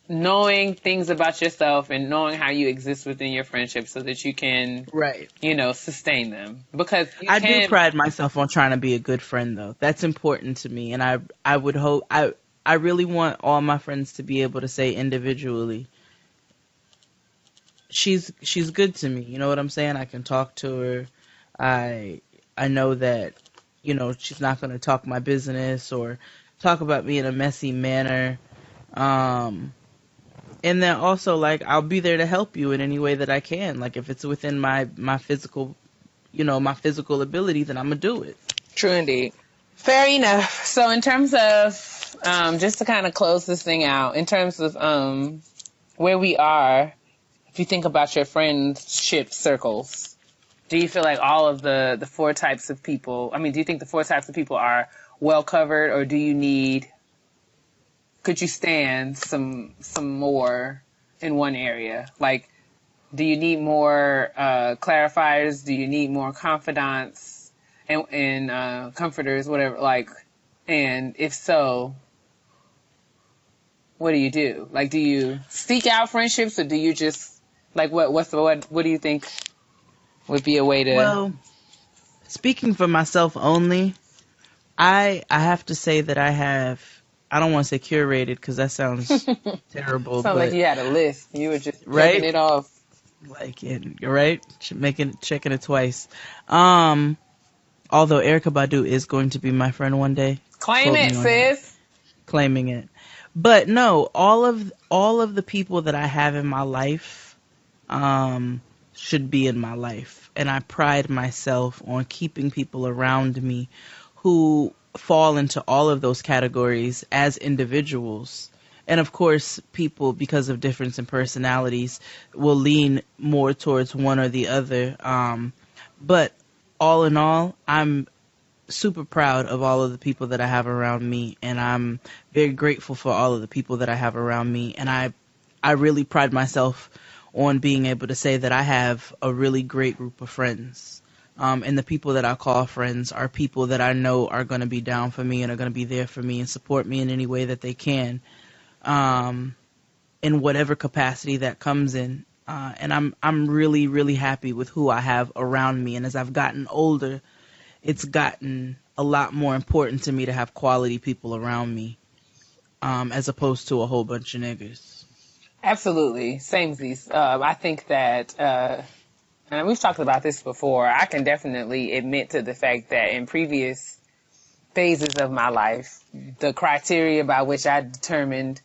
knowing things about yourself and knowing how you exist within your friendship so that you can, right, you know, sustain them. Because I do pride myself on trying to be a good friend, though. That's important to me. And I would hope, I really want all my friends to be able to say individually, she's good to me. You know what I'm saying? I can talk to her. I know that, you know, she's not going to talk my business or talk about me in a messy manner. And then also, like, I'll be there to help you in any way that I can. Like, if it's within my physical, you know, my physical ability, then I'm going to do it. True indeed. Fair enough. So in terms of, just to kind of close this thing out, in terms of where we are, if you think about your friendship circles, do you feel like all of the four types of people, I mean, do you think the four types of people are well covered, or could you stand some more in one area? Like, do you need more clarifiers? Do you need more confidants and comforters, whatever? Like, and if so, what do you do? Like, do you seek out friendships, or do you just, like, what do you think would be a way to? Well, speaking for myself only, I have to say that I don't want to say curated, because that sounds terrible. Sounds like you had a list. You were just checking it off. Like, you're right. Checking it twice. Although Erykah Badu is going to be my friend one day. Claim it, sis. Claiming it. But no, all of the people that I have in my life should be in my life. And I pride myself on keeping people around me who fall into all of those categories as individuals. And of course, people, because of difference in personalities, will lean more towards one or the other. But all in all, I'm super proud of all of the people that I have around me, and I'm very grateful for all of the people that I have around me. And I really pride myself on being able to say that I have a really great group of friends. And the people that I call friends are people that I know are going to be down for me and are going to be there for me and support me in any way that they can, in whatever capacity that comes in. And I'm really, really happy with who I have around me. And as I've gotten older, it's gotten a lot more important to me to have quality people around me, as opposed to a whole bunch of niggas. Absolutely. Samesies. I think that, and we've talked about this before, I can definitely admit to the fact that in previous phases of my life, the criteria by which I determined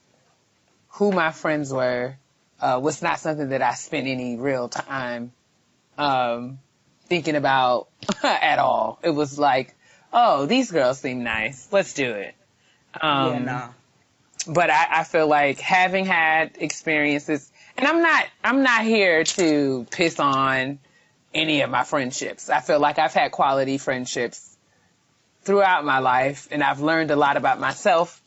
who my friends were was not something that I spent any real time thinking about at all. It was like, oh, these girls seem nice. Let's do it. But I feel like having had experiences, and I'm not here to piss on any of my friendships. I feel like I've had quality friendships throughout my life, and I've learned a lot about myself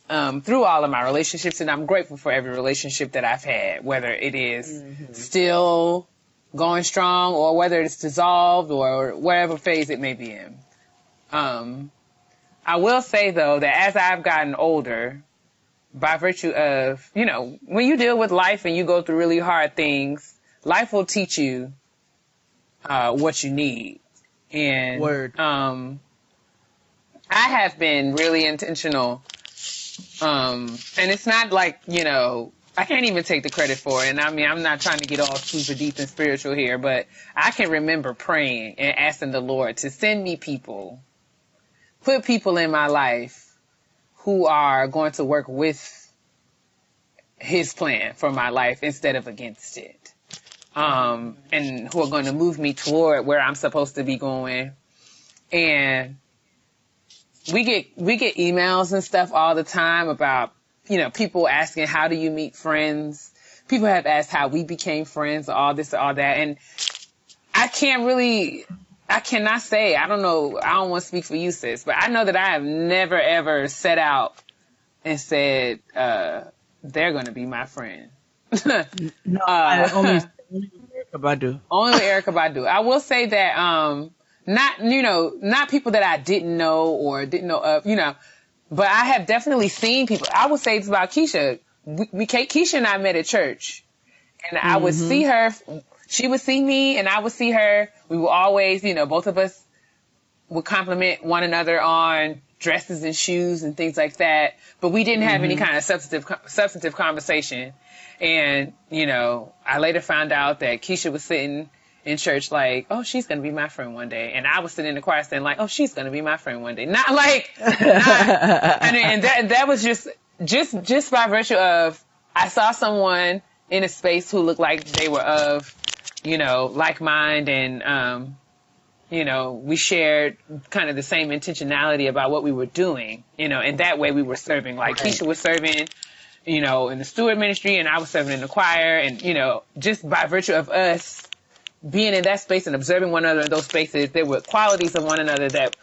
through all of my relationships, and I'm grateful for every relationship that I've had, whether it is still going strong or whether it's dissolved or whatever phase it may be in. I will say, though, that as I've gotten older, by virtue of, you know, when you deal with life and you go through really hard things, life will teach you what you need. And I have been really intentional. And it's not like, you know, I can't even take the credit for it. And I mean, I'm not trying to get all super deep and spiritual here, but I can remember praying and asking the Lord to send me people, put people in my life who are going to work with his plan for my life instead of against it. And who are going to move me toward where I'm supposed to be going. And we get emails and stuff all the time about, you know, people asking, how do you meet friends? People have asked how we became friends, all this, all that. And I cannot say, I don't know, I don't want to speak for you, sis, but I know that I have never, ever set out and said, they're going to be my friend. No, only with Erykah Badu. Only with Erykah Badu. I will say that, not people that I didn't know or didn't know of, you know, but I have definitely seen people. I would say it's about Keisha. Keisha and I met at church, and I would see her. She would see me, and I would see her. We would always, you know, both of us would compliment one another on dresses and shoes and things like that. But we didn't have any kind of substantive conversation. And, you know, I later found out that Keisha was sitting in church like, oh, she's going to be my friend one day. And I was sitting in the choir saying like, oh, she's going to be my friend one day. Not like, and that was just by virtue of, I saw someone in a space who looked like they were of, you know, like mind, and, you know, we shared kind of the same intentionality about what we were doing, you know, and that way we were serving. Like Keisha was serving, you know, in the steward ministry, and I was serving in the choir, and, you know, just by virtue of us being in that space and observing one another in those spaces, there were qualities of one another that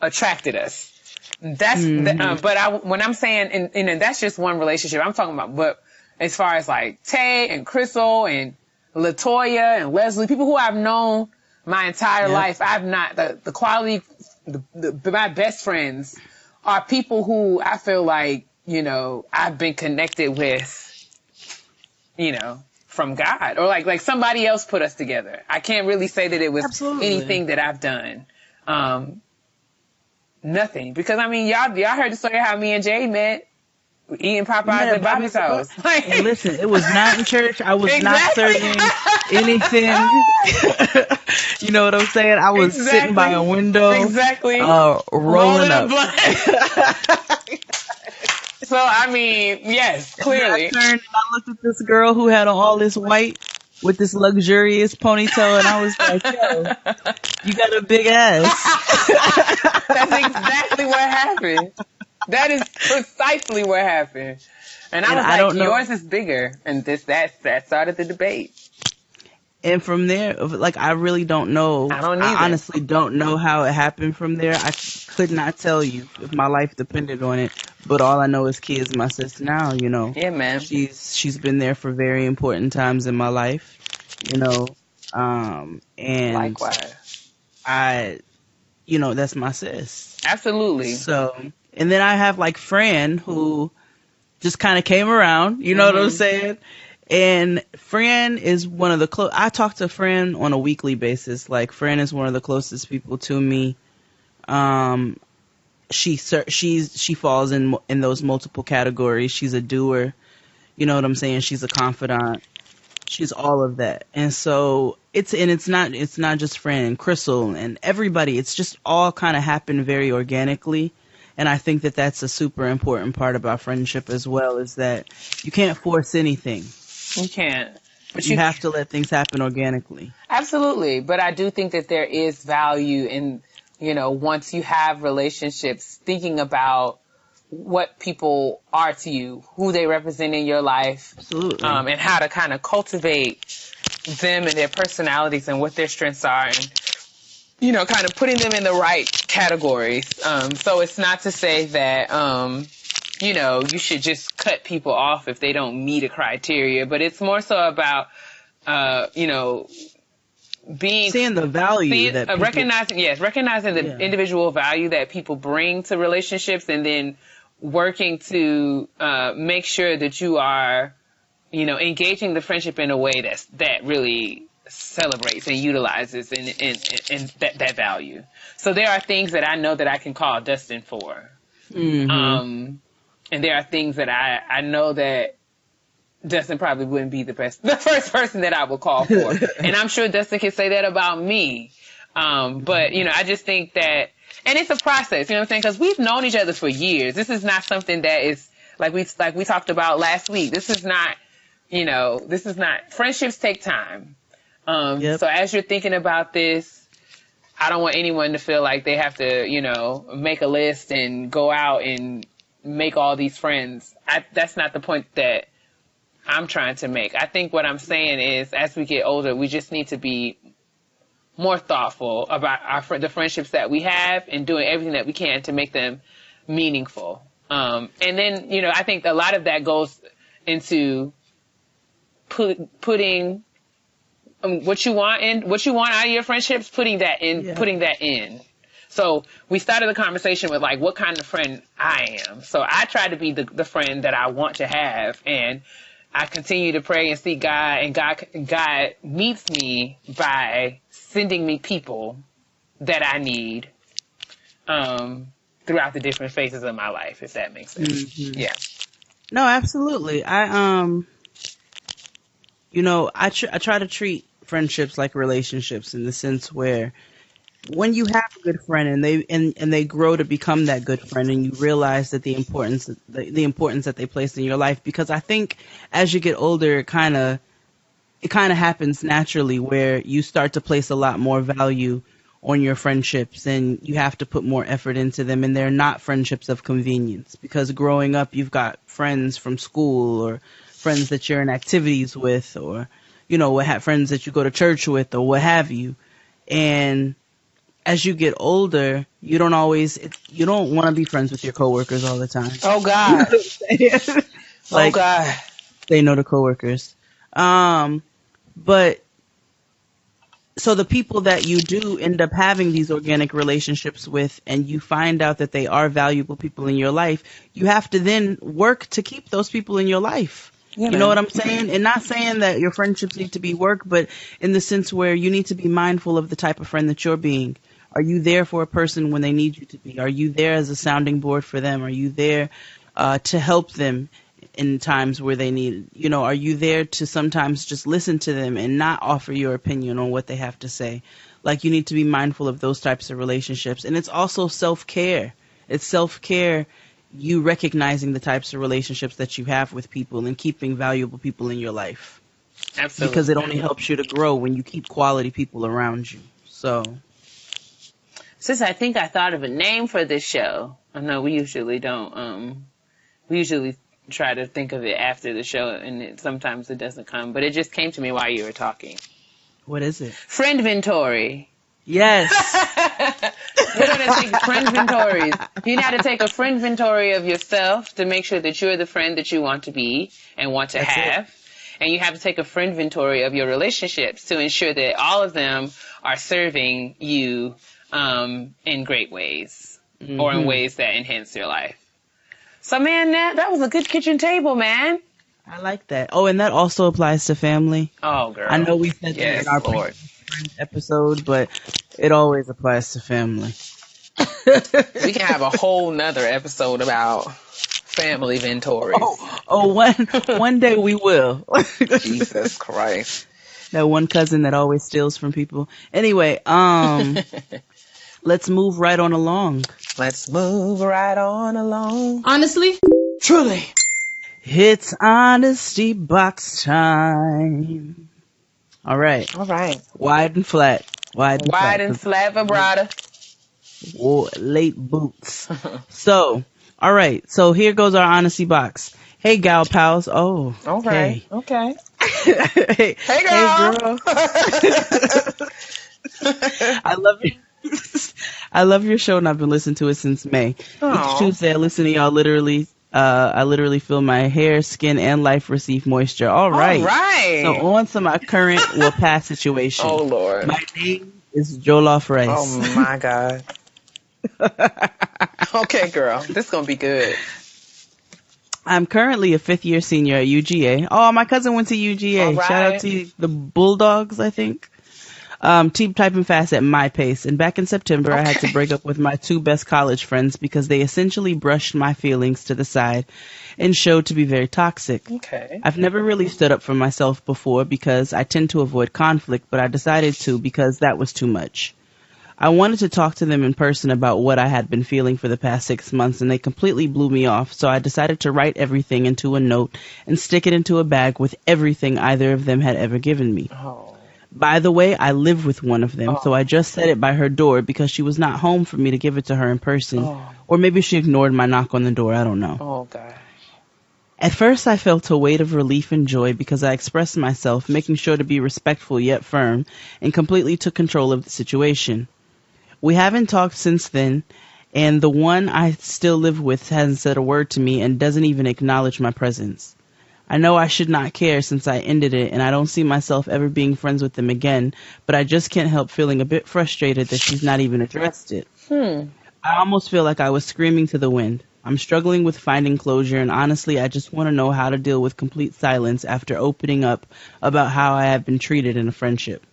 attracted us. That's, when I'm saying, and that's just one relationship I'm talking about, but as far as like Tay and Krystle and LaToya and Leslie, people who I've known my entire life, I've not, the quality, my best friends are people who I feel like, you know, I've been connected with, you know, from God, or like somebody else put us together. I can't really say that it was anything that I've done. Nothing. Because I mean, y'all heard the story how me and Jade met. Eating Popeyes at Bobby's house. And listen, it was not in church. I was not serving anything. You know what I'm saying? I was sitting by a window, rolling up. So, I mean, yes, clearly. I turned and I looked at this girl who had all this white with this luxurious ponytail, and I was like, yo, you got a big ass. That's exactly what happened. That is precisely what happened. And I was like, yours is bigger. And that started the debate. And from there, like, I really don't know. I don't either. I honestly don't know how it happened from there. I could not tell you if my life depended on it. But all I know is Keia is my sister now, you know. Yeah, man. She's been there for very important times in my life, you know. And likewise. You know, that's my sis. Absolutely. So, and then I have like Fran, who just kind of came around, you know what I'm saying? And Fran is one of the I talk to Fran on a weekly basis. Like, Fran is one of the closest people to me. She falls in those multiple categories. She's a doer. You know what I'm saying? She's a confidant. She's all of that. And so it's not just Fran and Krystle and everybody. It's just all kind of happened very organically. And I think that that's a super important part about friendship as well, is that you can't force anything. You can't. But you have to let things happen organically. Absolutely. But I do think that there is value in, you know, once you have relationships, thinking about what people are to you, who they represent in your life. Absolutely. And how to kind of cultivate them and their personalities and what their strengths are, and, you know, kind of putting them in the right categories. So it's not to say that, you know, you should just cut people off if they don't meet a criteria, but it's more so about, you know, seeing the value that people, recognizing the individual value that people bring to relationships, and then working to make sure that you are, engaging the friendship in a way that really celebrates and utilizes and that value. So there are things that I know that I can call Dustin for. Mm-hmm. And there are things that I know that Dustin probably wouldn't be the first person that I would call for. And I'm sure Dustin can say that about me. But, I just think that, and it's a process, you know what I'm saying? Because we've known each other for years. This is not something that is, like we talked about last week. This is not, friendships take time. So as you're thinking about this, I don't want anyone to feel like they have to, make a list and go out and make all these friends. That's not the point that I'm trying to make. I think what I'm saying is, as we get older, we just need to be more thoughtful about the friendships that we have, and doing everything that we can to make them meaningful. And then, I think a lot of that goes into putting what you want out of your friendships, putting that in. So we started the conversation with like, what kind of friend I am. So I try to be the friend that I want to have, and I continue to pray and seek God, and God meets me by sending me people that I need throughout the different phases of my life, if that makes sense. Mm-hmm. Yeah. No, absolutely. I try to treat friendships like relationships, in the sense where when you have a good friend and they grow to become that good friend, and you realize that the importance that they place in your life, because I think as you get older, it kind of happens naturally, where you start to place a lot more value on your friendships, and you have to put more effort into them, and they're not friendships of convenience, because growing up you've got friends from school, or friends that you're in activities with, or friends that you go to church with, or what have you. And as you get older, you don't want to be friends with your coworkers all the time. Oh God. Oh God. They know the coworkers. But so the people that you do end up having these organic relationships with, and you find out that they are valuable people in your life, you have to then work to keep those people in your life. Yeah, you know what I'm saying? And not saying that your friendships need to be work, but in the sense where you need to be mindful of the type of friend that you're being. Are you there for a person when they need you to be? Are you there as a sounding board for them? Are you there to help them in times where they need it? Are you there to sometimes just listen to them and not offer your opinion on what they have to say? Like, you need to be mindful of those types of relationships. And it's also self-care. It's self-care, you recognizing the types of relationships that you have with people and keeping valuable people in your life. Absolutely. Because it only helps you to grow when you keep quality people around you. So, sis, I think I thought of a name for this show. I know we usually don't. We usually try to think of it after the show, and sometimes it doesn't come. But it just came to me while you were talking. What is it? Friendventory. Yes. We're going to take friendventories. You know how to take a friendventory of yourself to make sure that you're the friend that you want to be and want to have. And you have to take a friendventory of your relationships to ensure that all of them are serving you in great ways, or in ways that enhance your life. So, man, that was a good kitchen table, man. I like that. Oh, and that also applies to family. Oh, girl. I know we said that in our friend episode, but it always applies to family. We can have a whole nother episode about family ventories. One day we will. Jesus Christ. That one cousin that always steals from people. Anyway, let's move right on along. Let's move right on along. Honestly? Truly. It's honesty box time. All right. Wide and flat. Wide and flat vibrato. Late boots. So, all right. So here goes our honesty box. Hey, gal pals. Oh, okay. Hey, girl. I love your show, and I've been listening to it since May. Each Tuesday I listen to y'all literally I literally feel my hair, skin, and life receive moisture. All right. All right. So on to my current or past situation. Oh, Lord. My name is Jollof Rice. Oh, my God. Okay, girl. This is going to be good. I'm currently a 5th-year senior at UGA. Oh, my cousin went to UGA. All right. Shout out to the Bulldogs, I think. Keep typing fast at my pace. And back in September, I had to break up with my 2 best college friends because they essentially brushed my feelings to the side and showed to be very toxic. Okay. I've never really stood up for myself before because I tend to avoid conflict, but I decided to because that was too much. I wanted to talk to them in person about what I had been feeling for the past 6 months, and they completely blew me off, so I decided to write everything into a note and stick it into a bag with everything either of them had ever given me. Oh. By the way, I live with one of them, so I just set it by her door because she was not home for me to give it to her in person. Or maybe she ignored my knock on the door, I don't know. Oh, God. At first, I felt a weight of relief and joy because I expressed myself, making sure to be respectful yet firm, and completely took control of the situation. We haven't talked since then, and the one I still live with hasn't said a word to me and doesn't even acknowledge my presence. I know I should not care since I ended it, and I don't see myself ever being friends with them again, but I just can't help feeling a bit frustrated that she's not even addressed it. I almost feel like I was screaming to the wind. I'm struggling with finding closure, and honestly, I just want to know how to deal with complete silence after opening up about how I have been treated in a friendship.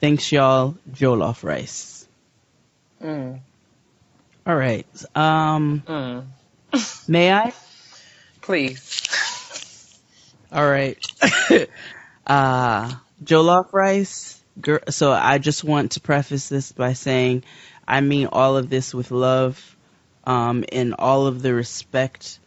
Thanks, y'all. Jollof Rice. All right. May I? Please. All right. Jollof Rice. So I just want to preface this by saying I mean all of this with love and all of the respect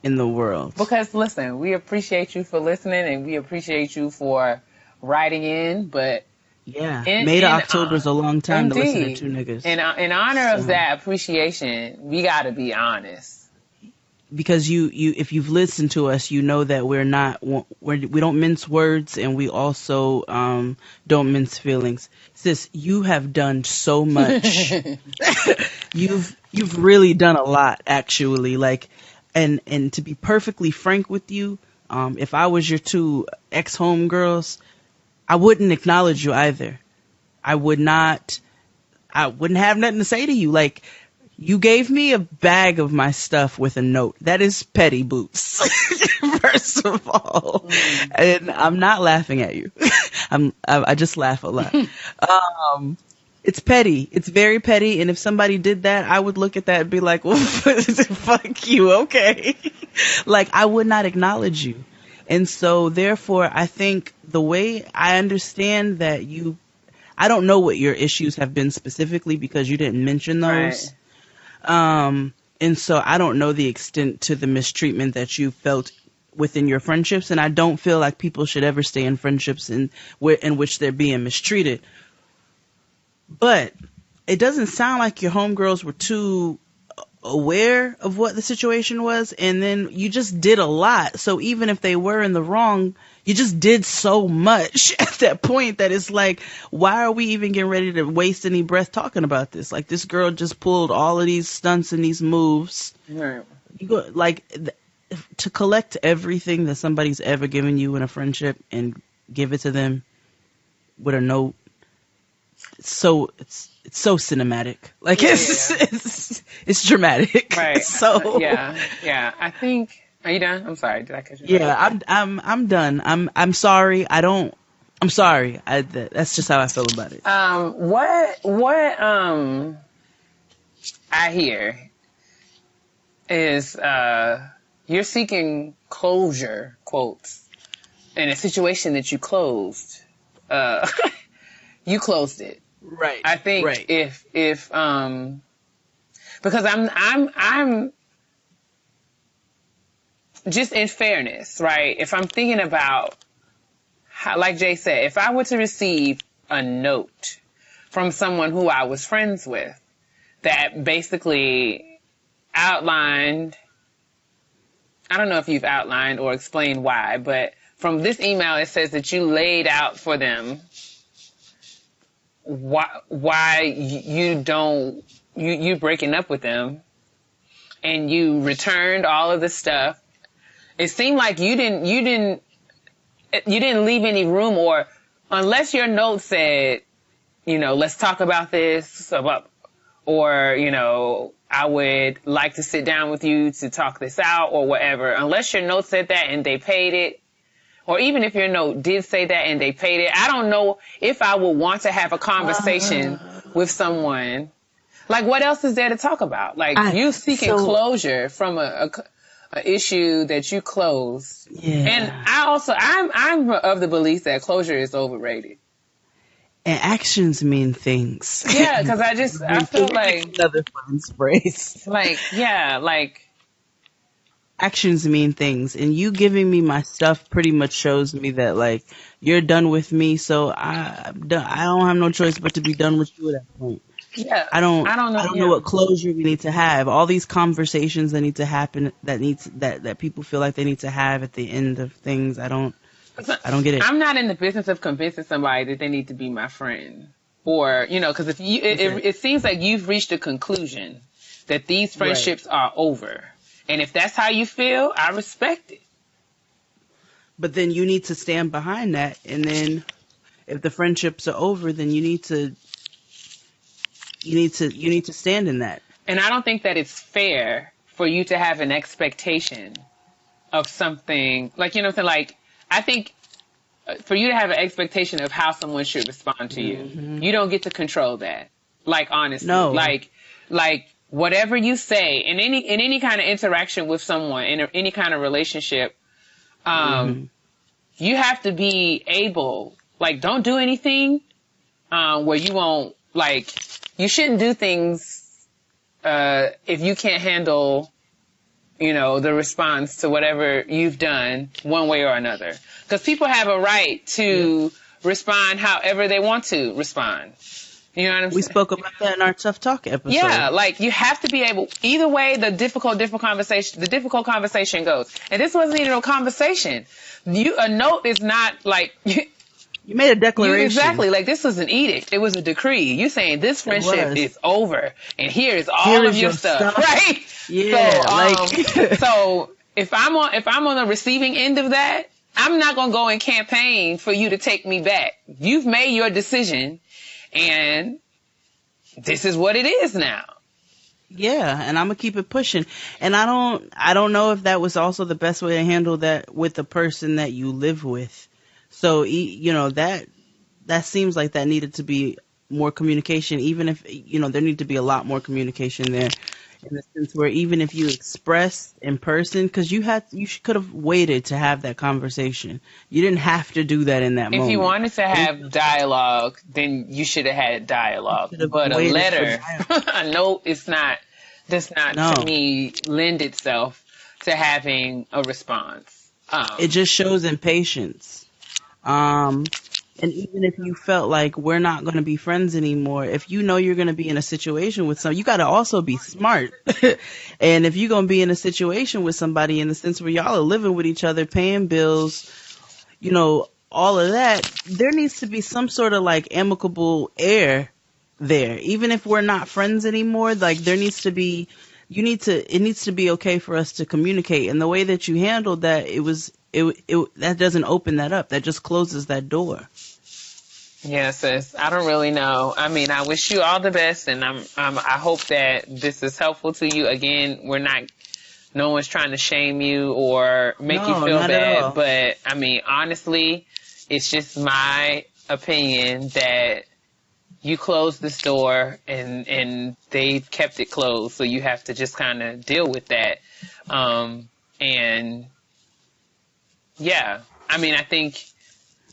in the world. Because, listen, we appreciate you for listening and we appreciate you for writing in, but... Yeah, May to October is a long time to listen to 2 niggas. In honor of that appreciation, we got to be honest. Because you if you've listened to us, you know that we don't mince words, and we also don't mince feelings. Sis, you have done so much. You've really done a lot, actually. Like, and to be perfectly frank with you, if I was your 2 ex-homegirls, I wouldn't acknowledge you either. I wouldn't have nothing to say to you. Like, you gave me a bag of my stuff with a note. That is petty boots, first of all. And I'm not laughing at you. I just laugh a lot. It's petty. It's very petty. And if somebody did that, I would look at that and be like, well, fuck you. Okay. Like, I would not acknowledge you. And so therefore, I think the way I understand that I don't know what your issues have been specifically because you didn't mention those. Right. And so I don't know the extent to the mistreatment that you felt within your friendships. And I don't feel like people should ever stay in friendships in which they're being mistreated. But it doesn't sound like your homegirls were too aware of what the situation was, and then you just did a lot. So even if they were in the wrong, you just did so much at that point that it's like, why are we even getting ready to waste any breath talking about this? Like, this girl just pulled all of these stunts and these moves. Right. You go, like, to collect everything that somebody's ever given you in a friendship and give it to them with a note. It's so cinematic. Like, it's dramatic. Right. So yeah. I think. Are you done? I'm sorry. Did I catch you? Yeah, I'm done. I'm sorry. I'm sorry. That's just how I feel about it. What I hear is you're seeking closure, quotes, in a situation that you closed. You closed it. Right. I think if because I'm just in fairness, right? If I'm thinking about how, like Jay said, if I were to receive a note from someone who I was friends with that basically outlined, I don't know if you've outlined or explained why, but from this email it says that you laid out for them why you breaking up with them, and you returned all of the stuff, it seemed like you didn't leave any room, or unless your note said, let's talk about this, or, I would like to sit down with you to talk this out or whatever. Unless your note said that and they paid it, or even if your note did say that and they paid it, I don't know if I would want to have a conversation with someone. Like, what else is there to talk about? Like, you seeking closure from a issue that you closed. Yeah. And I'm of the belief that closure is overrated. And actions mean things. Yeah, because I feel like another fun phrase. Like actions mean things, and you giving me my stuff pretty much shows me that like you're done with me. So I don't have no choice but to be done with you at that point. Yeah, I don't know what closure we need to have. All these conversations that need to happen, that people feel like they need to have at the end of things. I don't get it. I'm not in the business of convincing somebody that they need to be my friend, or because if it seems like you've reached a conclusion that these friendships are over, and if that's how you feel, I respect it. But then you need to stand behind that, and then if the friendships are over, then you need to stand in that. And I don't think that it's fair for you to have an expectation of something, like, what I'm saying? Like, I think for you to have an expectation of how someone should respond to you, you don't get to control that. Like, honestly. No. Like whatever you say in any kind of interaction with someone, in any kind of relationship, you have to be able, like, don't do anything where you won't, like, you shouldn't do things if you can't handle, the response to whatever you've done one way or another. Because people have a right to respond however they want to respond. You know what I'm saying? We spoke about that in our Tough Talk episode. Yeah, like, you have to be able, either way the difficult conversation goes. And this wasn't even a conversation. A note is not like... You made a declaration. Exactly. Like, this was an edict. It was a decree. You saying this friendship is over, and here is all of your stuff. Right? Yeah. So if I'm on the receiving end of that, I'm not gonna go and campaign for you to take me back. You've made your decision, and this is what it is now. Yeah, and I'm gonna keep it pushing. And I don't know if that was also the best way to handle that with the person that you live with. So, that seems like that needed to be more communication, even if, there need to be a lot more communication there, in the sense where even if you express in person, because you could have waited to have that conversation. You didn't have to do that in that moment. If you wanted to have dialogue, then you should have had dialogue. But a letter, a note, does not to me lend itself to having a response. It just shows impatience. And even if you felt like we're not going to be friends anymore, if you know you're going to be in a situation with you got to also be smart. And if you're going to be in a situation with somebody in the sense where y'all are living with each other, paying bills, all of that, there needs to be some sort of like amicable air there. Even if we're not friends anymore, like there needs to be, it needs to be okay for us to communicate. And the way that you handled that, that doesn't open that up. That just closes that door. Yeah, sis. I don't really know. I mean, I wish you all the best, and I hope that this is helpful to you. Again, no one's trying to shame you or make you feel bad, but I mean, honestly, it's just my opinion that you closed this door and they've kept it closed, so you have to just kind of deal with that. And yeah, I mean, I think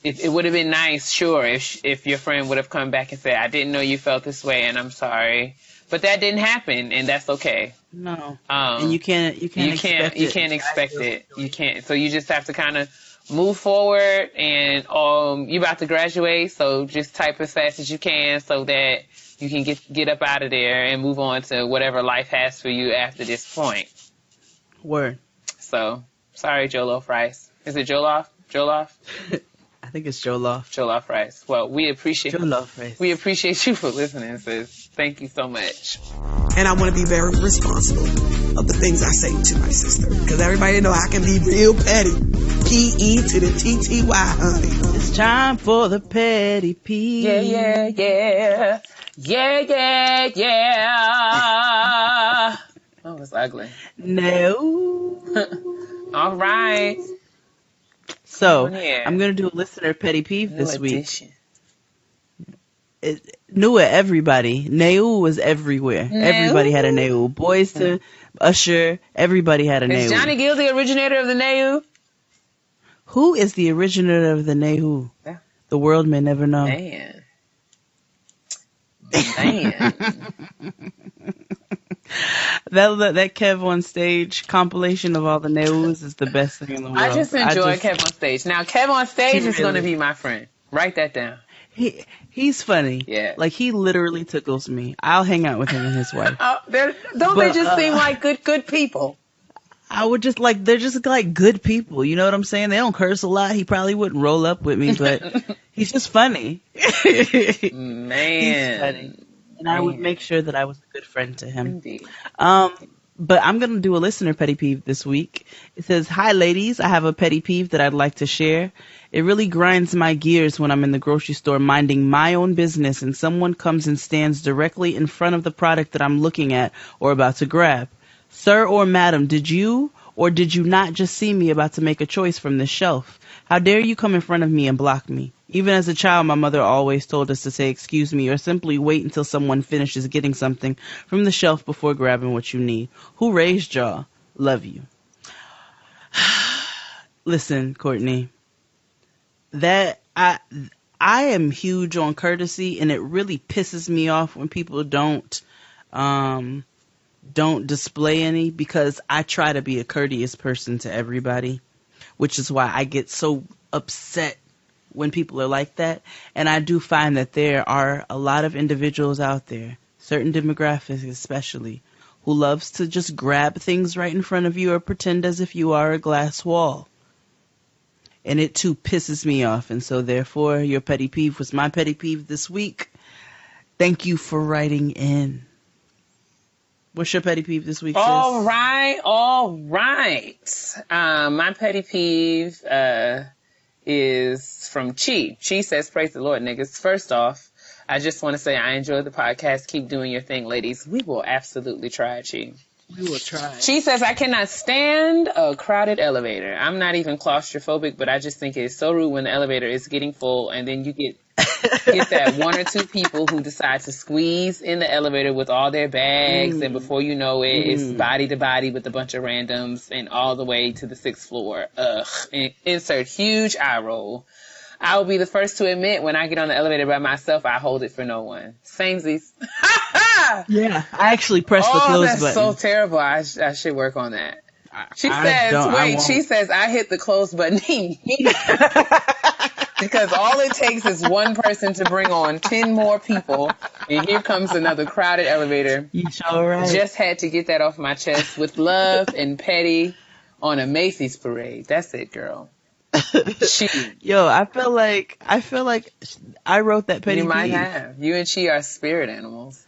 it would have been nice, sure, if your friend would have come back and said, I didn't know you felt this way and I'm sorry. But that didn't happen, and that's okay. No. And you can't expect it. You can't. So you just have to kind of move forward, and you're about to graduate, so just type as fast as you can so that you can get up out of there and move on to whatever life has for you after this point. Word. So, sorry, Jollof Rice. Is it Jollof? Jollof? I think it's Jollof. Jollof Rice. Well, we appreciate Jollof Rice. We appreciate you for listening, sis. Thank you so much. And I want to be very responsible of the things I say to my sister. Because everybody know I can be real petty. P-E to the T-T-Y, honey. It's time for the petty peeve. Yeah, yeah, yeah. Yeah, yeah, yeah. Oh, it's ugly. No. All right. So, I'm going to do a listener petty peeve this week. Knew it, everybody. Neu was everywhere. Everybody had a Neu. Boys to Usher, everybody had a Neu. Is Johnny Gill the originator of the Neu? Who is the originator of the Neu? Yeah. The world may never know. Man. That Kev on stage compilation of all the Neus is the best thing in the world. I just enjoy Kev on stage. Now, Kev on stage is going to be my friend. Write that down. He's funny. Yeah. Like, he literally tickles me. I'll hang out with him and his wife. They just seem like good people? I would just like, they're just like good people. You know what I'm saying? They don't curse a lot. He probably wouldn't roll up with me, but he's just funny. Man. He's funny. And I would make sure that I was a good friend to him. Indeed. But I'm going to do a listener petty peeve this week. It says, "Hi, ladies. I have a petty peeve that I'd like to share. It really grinds my gears when I'm in the grocery store minding my own business and someone comes and stands directly in front of the product that I'm looking at or about to grab. Sir or madam, did you or did you not just see me about to make a choice from this shelf? How dare you come in front of me and block me? Even as a child, my mother always told us to say excuse me or simply wait until someone finishes getting something from the shelf before grabbing what you need. Who raised y'all? Love you." Listen, Courtney, that I am huge on courtesy, and it really pisses me off when people don't display any, because I try to be a courteous person to everybody, which is why I get so upset when people are like that. And I do find that there are a lot of individuals out there, certain demographics especially, who loves to just grab things right in front of you or pretend as if you are a glass wall. And it too pisses me off. And so therefore, your petty peeve was my petty peeve this week. Thank you for writing in. What's your petty peeve this week, sis? All right. My petty peeve is from Chi. Chi says, "Praise the Lord, niggas. First off, I just want to say I enjoy the podcast. Keep doing your thing, ladies. We will absolutely try, Chi." We will try. She says, "I cannot stand a crowded elevator. I'm not even claustrophobic, but I just think it's so rude when the elevator is getting full and then you get that one or two people who decide to squeeze in the elevator with all their bags, and before you know it, it's body to body with a bunch of randoms and all the way to the 6th floor. Ugh. And insert huge eye roll. I will be the first to admit when I get on the elevator by myself, I hold it for no one. Samesies." Yeah, I actually pressed the close button. That's so terrible. I should work on that. She says, "I hit the close button because all it takes is one person to bring on 10 more people, and here comes another crowded elevator." You sure right. Just had to get that off my chest with love and petty on a Macy's parade. That's it, girl. Yo, I feel like I wrote that petty peeve. You might have. You and Chi are spirit animals.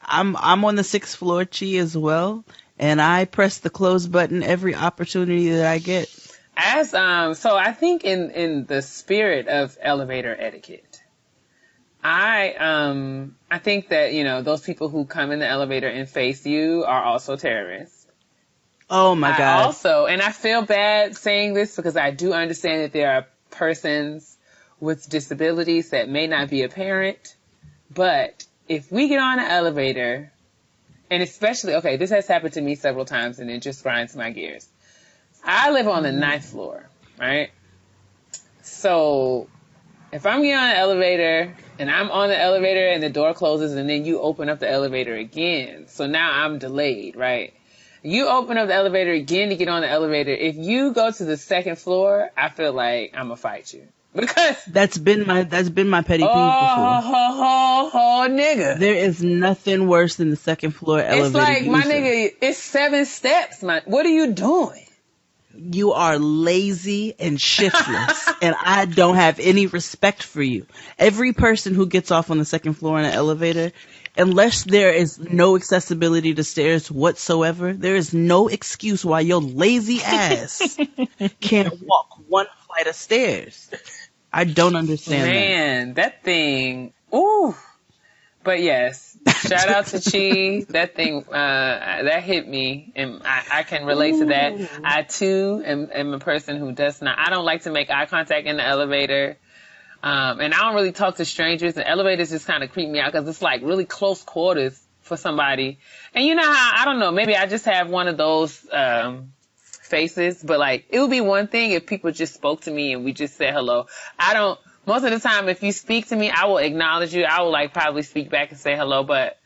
I'm on the 6th floor, Chi, as well, and I press the close button every opportunity that I get. So I think in the spirit of elevator etiquette, I think that, those people who come in the elevator and face you are also terrorists. Oh my God. Also, and I feel bad saying this because I do understand that there are persons with disabilities that may not be apparent, but if we get on an elevator, and especially, okay, this has happened to me several times and it just grinds my gears. I live on the 9th floor, right? So if I'm getting on an elevator and I'm on the elevator and the door closes and then you open up the elevator again, so now I'm delayed, right? You open up the elevator again to get on the elevator. If you go to the 2nd floor, I feel like I'm gonna fight you. Because that's been my petty peeve before. Oh, nigga. There is nothing worse than the 2nd floor elevator. It's like, my nigga, it's 7 steps, man. What are you doing? You are lazy and shiftless, and I don't have any respect for you. Every person who gets off on the 2nd floor in an elevator unless there is no accessibility to stairs whatsoever, there is no excuse why your lazy ass can't walk one flight of stairs. I don't understand Man, that thing. Ooh. But yes, shout out to Chi. That thing, that hit me, and I can relate to that. I too am a person who I don't like to make eye contact in the elevator. And I don't really talk to strangers. The elevators just kind of creep me out because it's like really close quarters for somebody. And you know how, I don't know, maybe I just have one of those, faces, but like, it would be one thing if people just spoke to me and we just said hello. Most of the time, if you speak to me, I will acknowledge you. I will like probably speak back and say hello, but,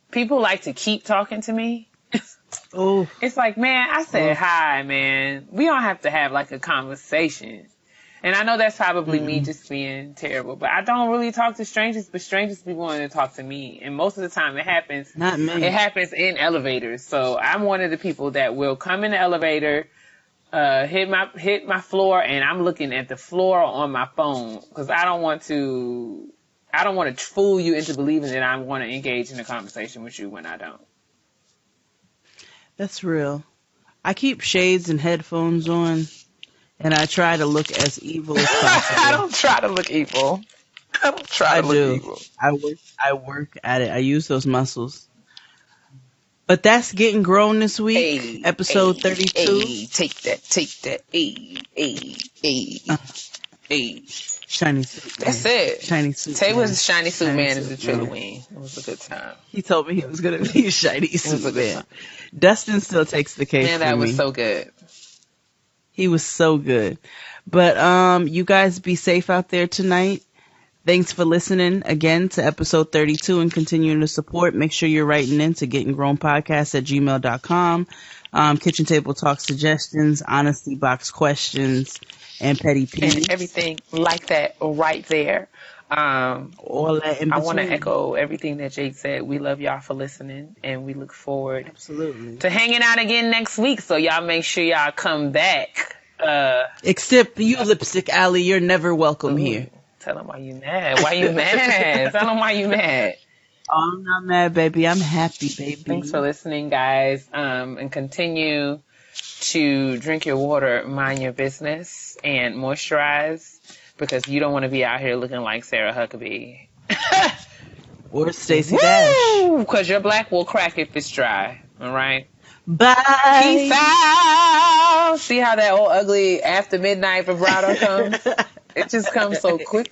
people like to keep talking to me. Oh, It's like, man, I said hi, man. We don't have to have like a conversation. And I know that's probably me just being terrible, but I don't really talk to strangers, but strangers be wanting to talk to me. And most of the time it happens. Not me. It happens in elevators. So I'm one of the people that will come in the elevator, hit my floor, and I'm looking at the floor on my phone because I don't want to fool you into believing that I want to engage in a conversation with you when I don't. That's real. I keep shades and headphones on. And I try to look as evil as possible. I don't try to look evil. I don't try to look evil. I work at it. I use those muscles. But that's Getting Grown this week. Episode 32. Take that. Shiny suit. That's it. Shiny suit. Tay was shiny suit man as a Trilloween. It was a good time. He told me he was going to be a shiny suit man. Dustin still takes the cake. Man, that was so good. He was so good. But you guys be safe out there tonight. Thanks for listening again to episode 32 and continuing to support. Make sure you're writing in to gettinggrownpodcast@gmail.com. Kitchen table talk suggestions, honesty box questions, and petty peeves. And everything like that right there. All that in between. I want to echo everything that Jade said. We love y'all for listening, and we look forward to hanging out again next week. So y'all make sure y'all come back. Except you, Lipstick Alley, you're never welcome here. Tell them why you mad. Why you mad? Tell them why you mad. Oh, I'm not mad, baby. I'm happy, baby. Thanks for listening, guys. And continue to drink your water, mind your business, and moisturize. Because you don't want to be out here looking like Sarah Huckabee. Or Stacey Dash. Because your black will crack if it's dry. All right? Bye. Peace out. See how that old ugly after midnight vibrato comes? It just comes so quick.